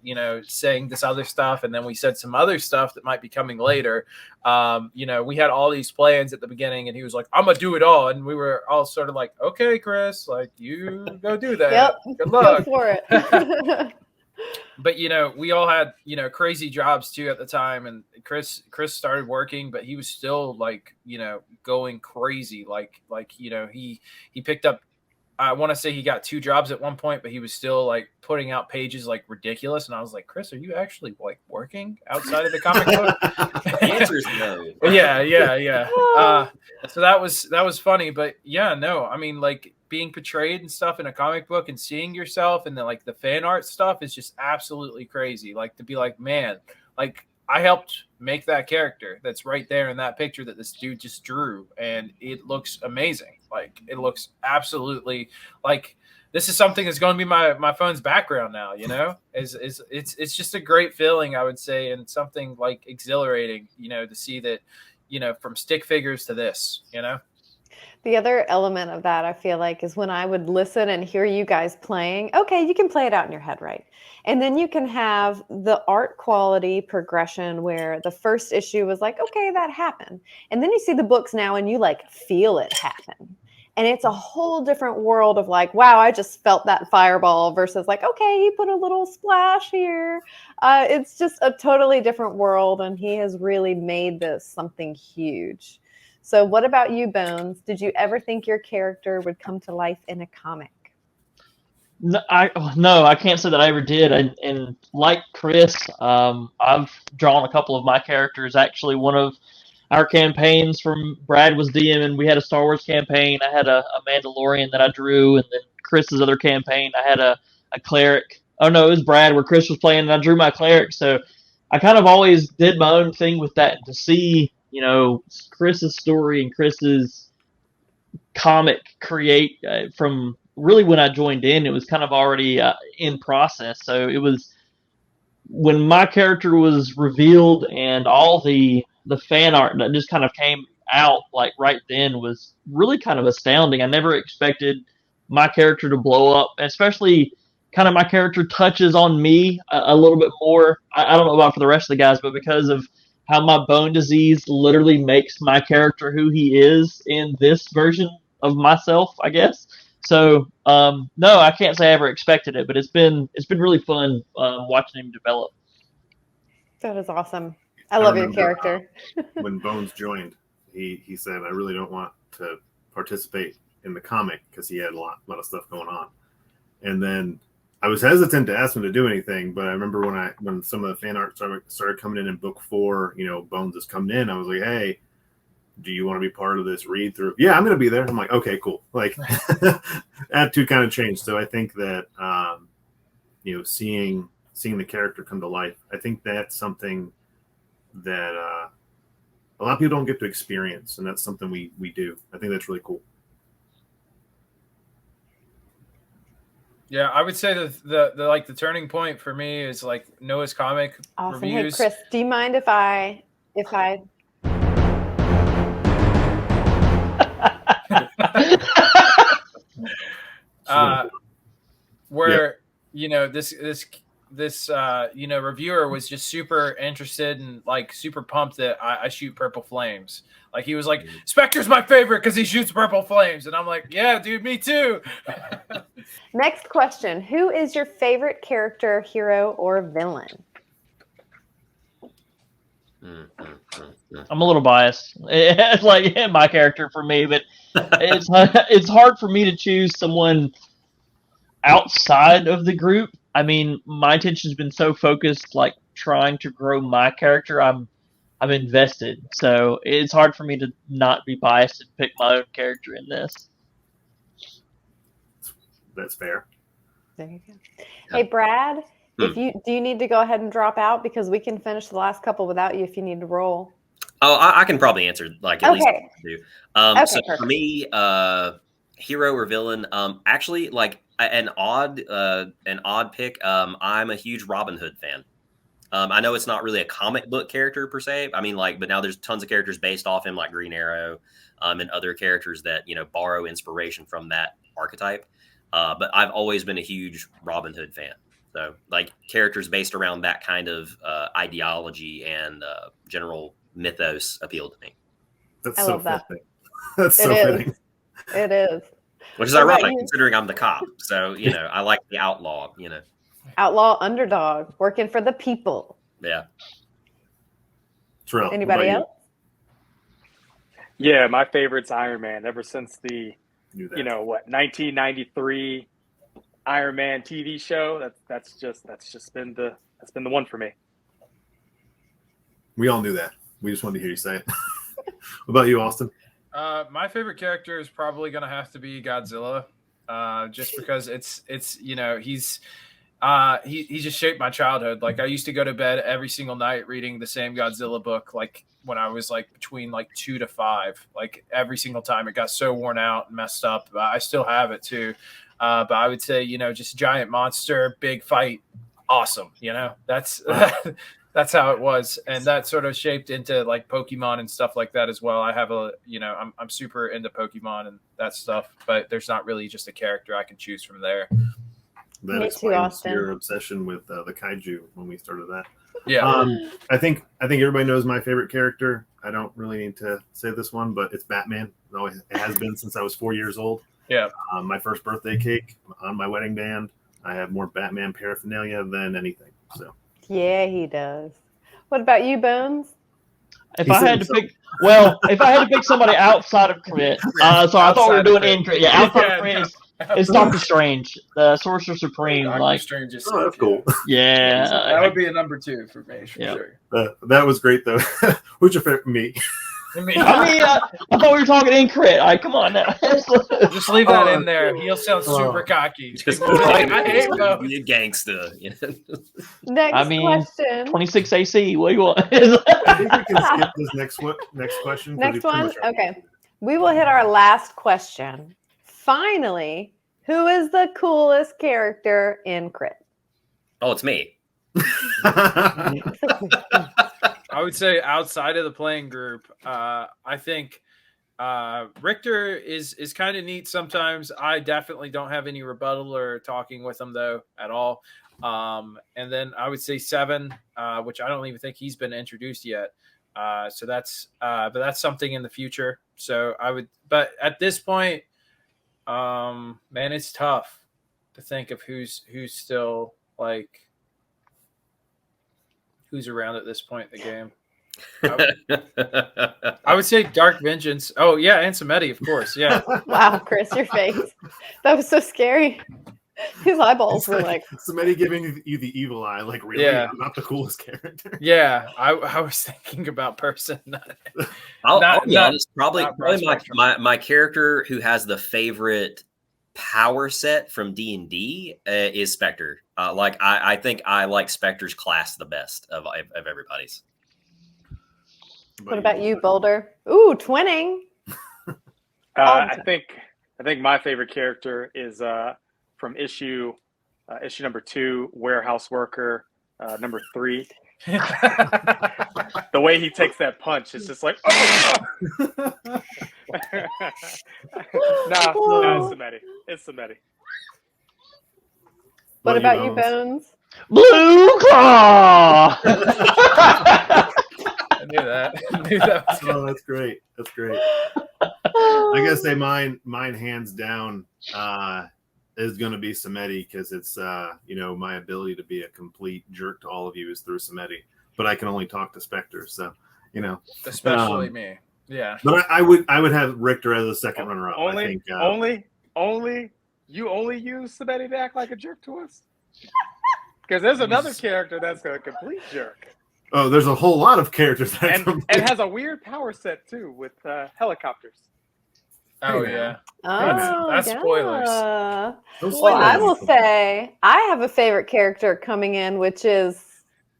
saying this other stuff, and then we said some other stuff that might be coming later. We had all these plans at the beginning, and he was like, I'm gonna do it all, and we were all sort of like, okay, Chris, like you go do that. Yep. Good luck. Go for it. But we all had crazy jobs too at the time, and Chris started working, but he was still like going crazy. Like he picked up, I want to say he got 2 jobs at one point, but he was still like putting out pages like ridiculous. And I was like, Chris, are you actually like working outside of the comic book? The answer is no. Yeah. So that was funny, but yeah, no, I mean, like being portrayed and stuff in a comic book and seeing yourself and then like the fan art stuff is just absolutely crazy. Like to be like, man, like I helped make that character that's right there in that picture that this dude just drew, and it looks amazing. Like it looks absolutely like this is something that's going to be my phone's background now. It's just a great feeling, I would say, and something like exhilarating. To see that, from stick figures to this. The other element of that, I feel like, is when I would listen and hear you guys playing. Okay, you can play it out in your head, right? And then you can have the art quality progression where the first issue was like, okay, that happened. And then you see the books now and you like feel it happen. And it's a whole different world of like, wow, I just felt that fireball versus like, okay, he put a little splash here. It's just a totally different world. And he has really made this something huge. So what about you, Bones? Did you ever think your character would come to life in a comic? No, I can't say that I ever did. And like Chris, I've drawn a couple of my characters. Actually, one of our campaigns from Brad was DM, and we had a Star Wars campaign. I had a Mandalorian that I drew, and then Chris's other campaign, I had a cleric. Oh no, it was Brad where Chris was playing, and I drew my cleric. So I kind of always did my own thing with that. To see, Chris's story and Chris's comic create from really when I joined in, it was kind of already in process. So it was when my character was revealed and all the fan art that just kind of came out like right then was really kind of astounding. I never expected my character to blow up, especially kind of my character touches on me a little bit more. I don't know about for the rest of the guys, but because of how my bone disease literally makes my character who he is in this version of myself, I guess. So no, I can't say I ever expected it, but it's been really fun watching him develop. That is awesome. I love your character. When Bones joined, he said, "I really don't want to participate in the comic," because he had a lot of stuff going on. And then I was hesitant to ask him to do anything, but I remember when some of the fan art started coming in book 4, Bones is coming in. I was like, "Hey, do you want to be part of this read through?" "Yeah, I'm going to be there." I'm like, "Okay, cool." Like attitude kind of changed. So I think that seeing the character come to life, I think that's something that a lot of people don't get to experience, and that's something we do. I think that's really cool. Yeah, I would say the turning point for me is like Noah's comic Awesome. reviews. Hey, Chris, do you mind if I where this reviewer was just super interested and like super pumped that I shoot purple flames. Like he was like, Spectre's my favorite because he shoots purple flames, and I'm like, yeah, dude, me too. Next question: who is your favorite character, hero, or villain? I'm a little biased. It's like my character for me, but it's hard for me to choose someone outside of the group. I mean, my attention's been so focused, like trying to grow my character. I'm invested, so it's hard for me to not be biased and pick my own character in this. that's fair. There you go. Hey, Brad, do you need to go ahead and drop out because we can finish the last couple without you if you need to roll. Oh, I can probably answer like at least do. Okay, so perfect. for me, hero or villain, actually like an odd pick. I'm a huge Robin Hood fan. I know it's not really a comic book character per se. I mean, like, but now there's tons of characters based off him, like Green Arrow, and other characters that borrow inspiration from that archetype. But I've always been a huge Robin Hood fan. So, like, characters based around that kind of ideology and general mythos appeal to me. That's I so love that. fitting. That's so fitting. It is. Which is ironic considering I'm the cop. So, I like the outlaw, Outlaw underdog, working for the people. Yeah. Terrell, Anybody else? Yeah, my favorite's Iron Man. Ever since the 1993 Iron Man TV show, that's just been the one for me. We all knew that. We just wanted to hear you say it. What about you, Austin? My favorite character is probably going to have to be Godzilla, just because it's he just shaped my childhood. Like, I used to go to bed every single night reading the same Godzilla book, like when I was like between like 2 to 5. Like, every single time it got so worn out and messed up. I still have it too. But I would say, just giant monster, big fight, awesome. That's that's how it was, and that sort of shaped into like Pokemon and stuff like that as well. I have I'm super into Pokemon and that stuff, but there's not really just a character I can choose from there. That explains your obsession with the kaiju when we started that. Yeah. I think everybody knows my favorite character. I don't really need to say this one, but it's Batman. It has been since I was 4 years old. Yeah. My first birthday cake on my wedding band. I have more Batman paraphernalia than anything. So. Yeah, he does. What about you, Bones? If I had to pick somebody outside of Crit, so I thought we were doing in Crit. Yeah, outside of Crit is Doctor Strange, the Sorcerer Supreme. Doctor Strange is that's cool. Yeah, that would be a number 2 for me, for sure. That was great though. Who's your favorite? Me. I thought we were talking in Crit. All right, come on now. Just leave that in there. He'll sound super cocky. I hate Bo. Be a gangster. Next question. 26 AC. What do you want? I think we can skip this next question. Next one. Okay. We will hit our last question. Finally, who is the coolest character in Crit? Oh, it's me. I would say outside of the playing group, I think Richter is kind of neat sometimes. I definitely don't have any rebuttal or talking with him though at all. And then I would say Seven, which I don't even think he's been introduced yet. So that's but that's something in the future. So but at this point, man, it's tough to think of who's still like. Who's around at this point in the game? I would say Dark Vengeance. Oh, yeah, and Samedi, of course. Yeah. Wow, Chris, your face. That was so scary. His eyeballs were like... Samedi giving you the evil eye. Like, really? Yeah. I'm not the coolest character. Yeah, I was thinking about person. I'll be honest. Probably my character who has the favorite power set from D&D is Spectre. I think I like Spectre's class the best of everybody's. What about you, Boulder? Ooh, twinning. I think my favorite character is from issue number 2, Warehouse Worker, number 3. The way he takes that punch is just like, oh! No, it's Samedi. What about you, Bones? Blue Claw! I knew that. Oh, that's great. That's great. I gotta say mine hands down is going to be Samedi because it's my ability to be a complete jerk to all of you is through Samedi, but I can only talk to Spectre, so especially me. Yeah, but I would have Richter as a second runner up. Only you only use Samedi to act like a jerk to us, because there's another character that's a complete jerk. Oh, there's a whole lot of characters and has a weird power set too with helicopters. Oh Hey, yeah. Oh, That's spoilers. yeah. Don't Well, spoil I it. will say I have a favorite character coming in, which is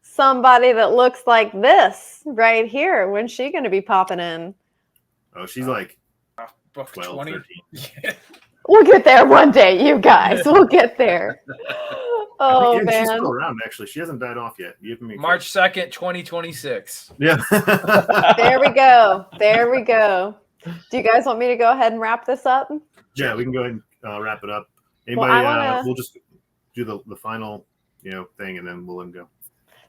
somebody that looks like this right here. When's she going to be popping in? Oh, she's like Book 12, 20. 13. We'll get there one day, you guys. We'll get there. Oh, I think, she's still man. around, actually. She hasn't died off yet. You can March 2nd, 2026. Yeah. There we go. There we go. Do you guys want me to go ahead and wrap this up? Yeah, we can go ahead and wrap it up. Well, Anybody? I wanna- We'll just do the final, thing, and then we'll let him go.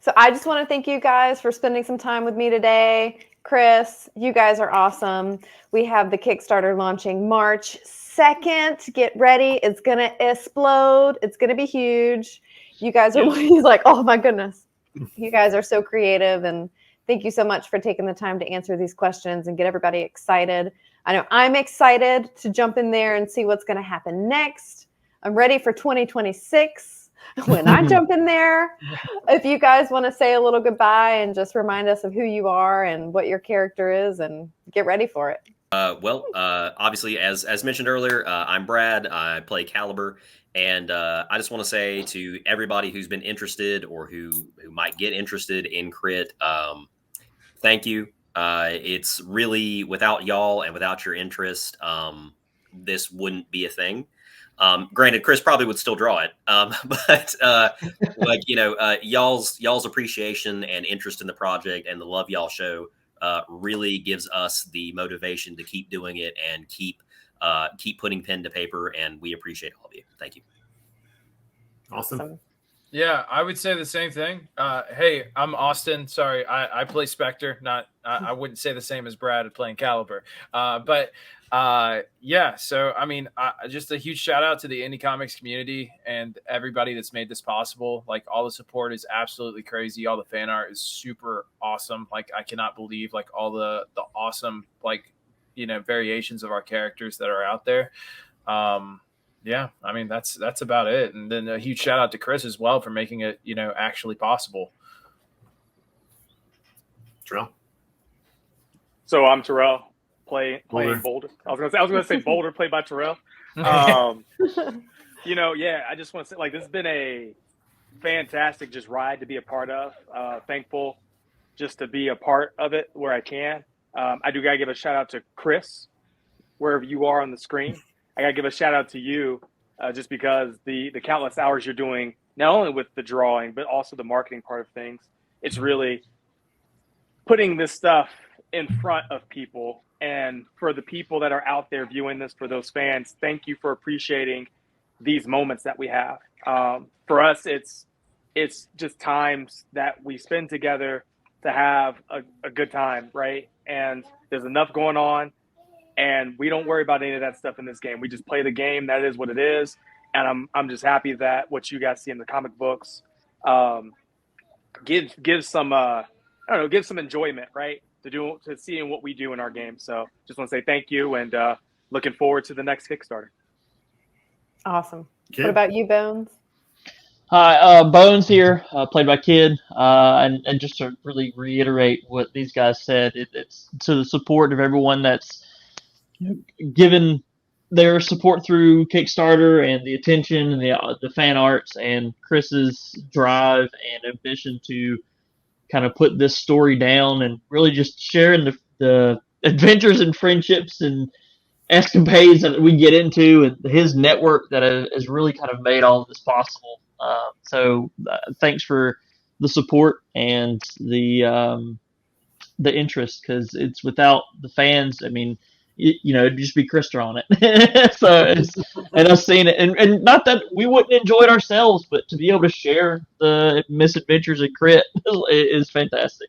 So I just want to thank you guys for spending some time with me today. Chris, you guys are awesome. We have the Kickstarter launching March 2nd. Get ready. It's going to explode. It's going to be huge. You guys are, he's like, oh my goodness. You guys are so creative. And thank you so much for taking the time to answer these questions and get everybody excited. I know I'm excited to jump in there and see what's going to happen next. I'm ready for 2026. When I jump in there, if you guys want to say a little goodbye and just remind us of who you are and what your character is and get ready for it. Obviously, as mentioned earlier, I'm Brad. I play Caliber, and I just want to say to everybody who's been interested or who might get interested in Crit, thank you. It's really, without y'all and without your interest, this wouldn't be a thing. Granted, Chris probably would still draw it, but y'all's appreciation and interest in the project and the love y'all show really gives us the motivation to keep doing it and keep putting pen to paper. And we appreciate all of you. Thank you. Awesome. Yeah, I would say the same thing. Hey, I'm Austin. Sorry, I play Spectre. I wouldn't say the same as Brad at playing Caliber. Yeah. So I mean, just a huge shout out to the indie comics community and everybody that's made this possible. Like, all the support is absolutely crazy. All the fan art is super awesome. Like, I cannot believe like all the awesome variations of our characters that are out there. Yeah, I mean, that's about it. And then a huge shout out to Chris as well for making it, actually possible. Terrell. So I'm Terrell, playing Boulder. I was gonna say Boulder, played by Terrell. I just want to say, like, this has been a fantastic just ride to be a part of. Thankful just to be a part of it where I can. I do gotta give a shout out to Chris, wherever you are on the screen. I gotta give a shout out to you, just because the countless hours you're doing, not only with the drawing, but also the marketing part of things. It's really putting this stuff in front of people. And for the people that are out there viewing this, for those fans, thank you for appreciating these moments that we have. For us, it's just times that we spend together to have a good time, right? And there's enough going on. And we don't worry about any of that stuff in this game. We just play the game. That is what it is. And I'm just happy that what you guys see in the comic books gives some give some enjoyment, right? To seeing what we do in our game. So just want to say thank you and looking forward to the next Kickstarter. Awesome. Kid? What about you, Bones? Hi, Bones here, played by Kid, and just to really reiterate what these guys said, it's to the support of everyone that's given their support through Kickstarter and the attention and the fan arts and Chris's drive and ambition to kind of put this story down and really just sharing the adventures and friendships and escapades that we get into and his network that has really kind of made all of this possible. So thanks for the support and the interest, because it's without the fans, I mean, it'd just be Chris drawing it. So and I've seen it, and not that we wouldn't enjoy it ourselves, but to be able to share the misadventures of Crit is fantastic.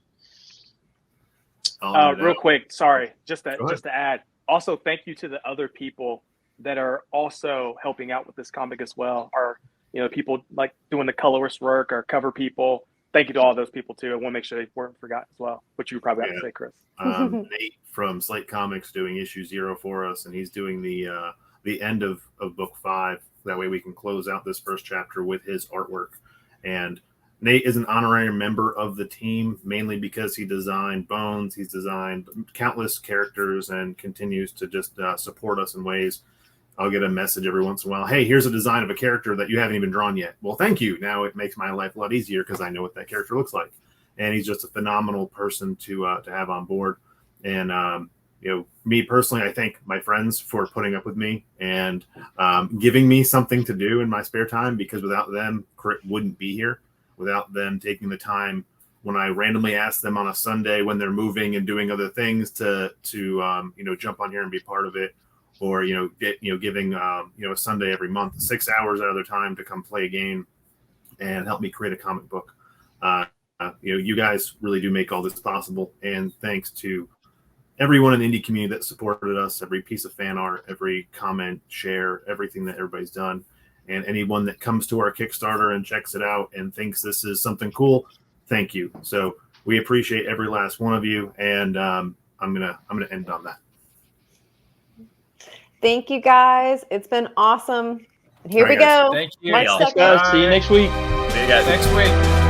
Real quick, sorry, just to add. Also, thank you to the other people that are also helping out with this comic as well. Our people like doing the colorist work, our cover people. Thank you to all those people too. I want to make sure they weren't forgotten as well, which you probably have to say, Chris. Nate from Slate Comics doing issue 0 for us, and he's doing the end of book 5. That way we can close out this first chapter with his artwork. And Nate is an honorary member of the team, mainly because he designed Bones. He's designed countless characters and continues to just support us in ways. I'll get a message every once in a while. Hey, here's a design of a character that you haven't even drawn yet. Well, thank you. Now it makes my life a lot easier because I know what that character looks like. And he's just a phenomenal person to have on board. And me personally, I thank my friends for putting up with me and giving me something to do in my spare time, because without them, Crit wouldn't be here. Without them taking the time when I randomly ask them on a Sunday when they're moving and doing other things to jump on here and be part of it, or giving a Sunday every month, 6 hours out of their time to come play a game and help me create a comic book. You guys really do make all this possible, and thanks to everyone in the indie community that supported us, every piece of fan art, every comment, share, everything that everybody's done, and anyone that comes to our Kickstarter and checks it out and thinks this is something cool, thank you. So we appreciate every last one of you, and I'm gonna end on that. Thank you, guys. It's been awesome. And here we All right, guys. go. Thank you. March Yeah. Thanks, 2nd. guys. See you next week. See you guys Next week.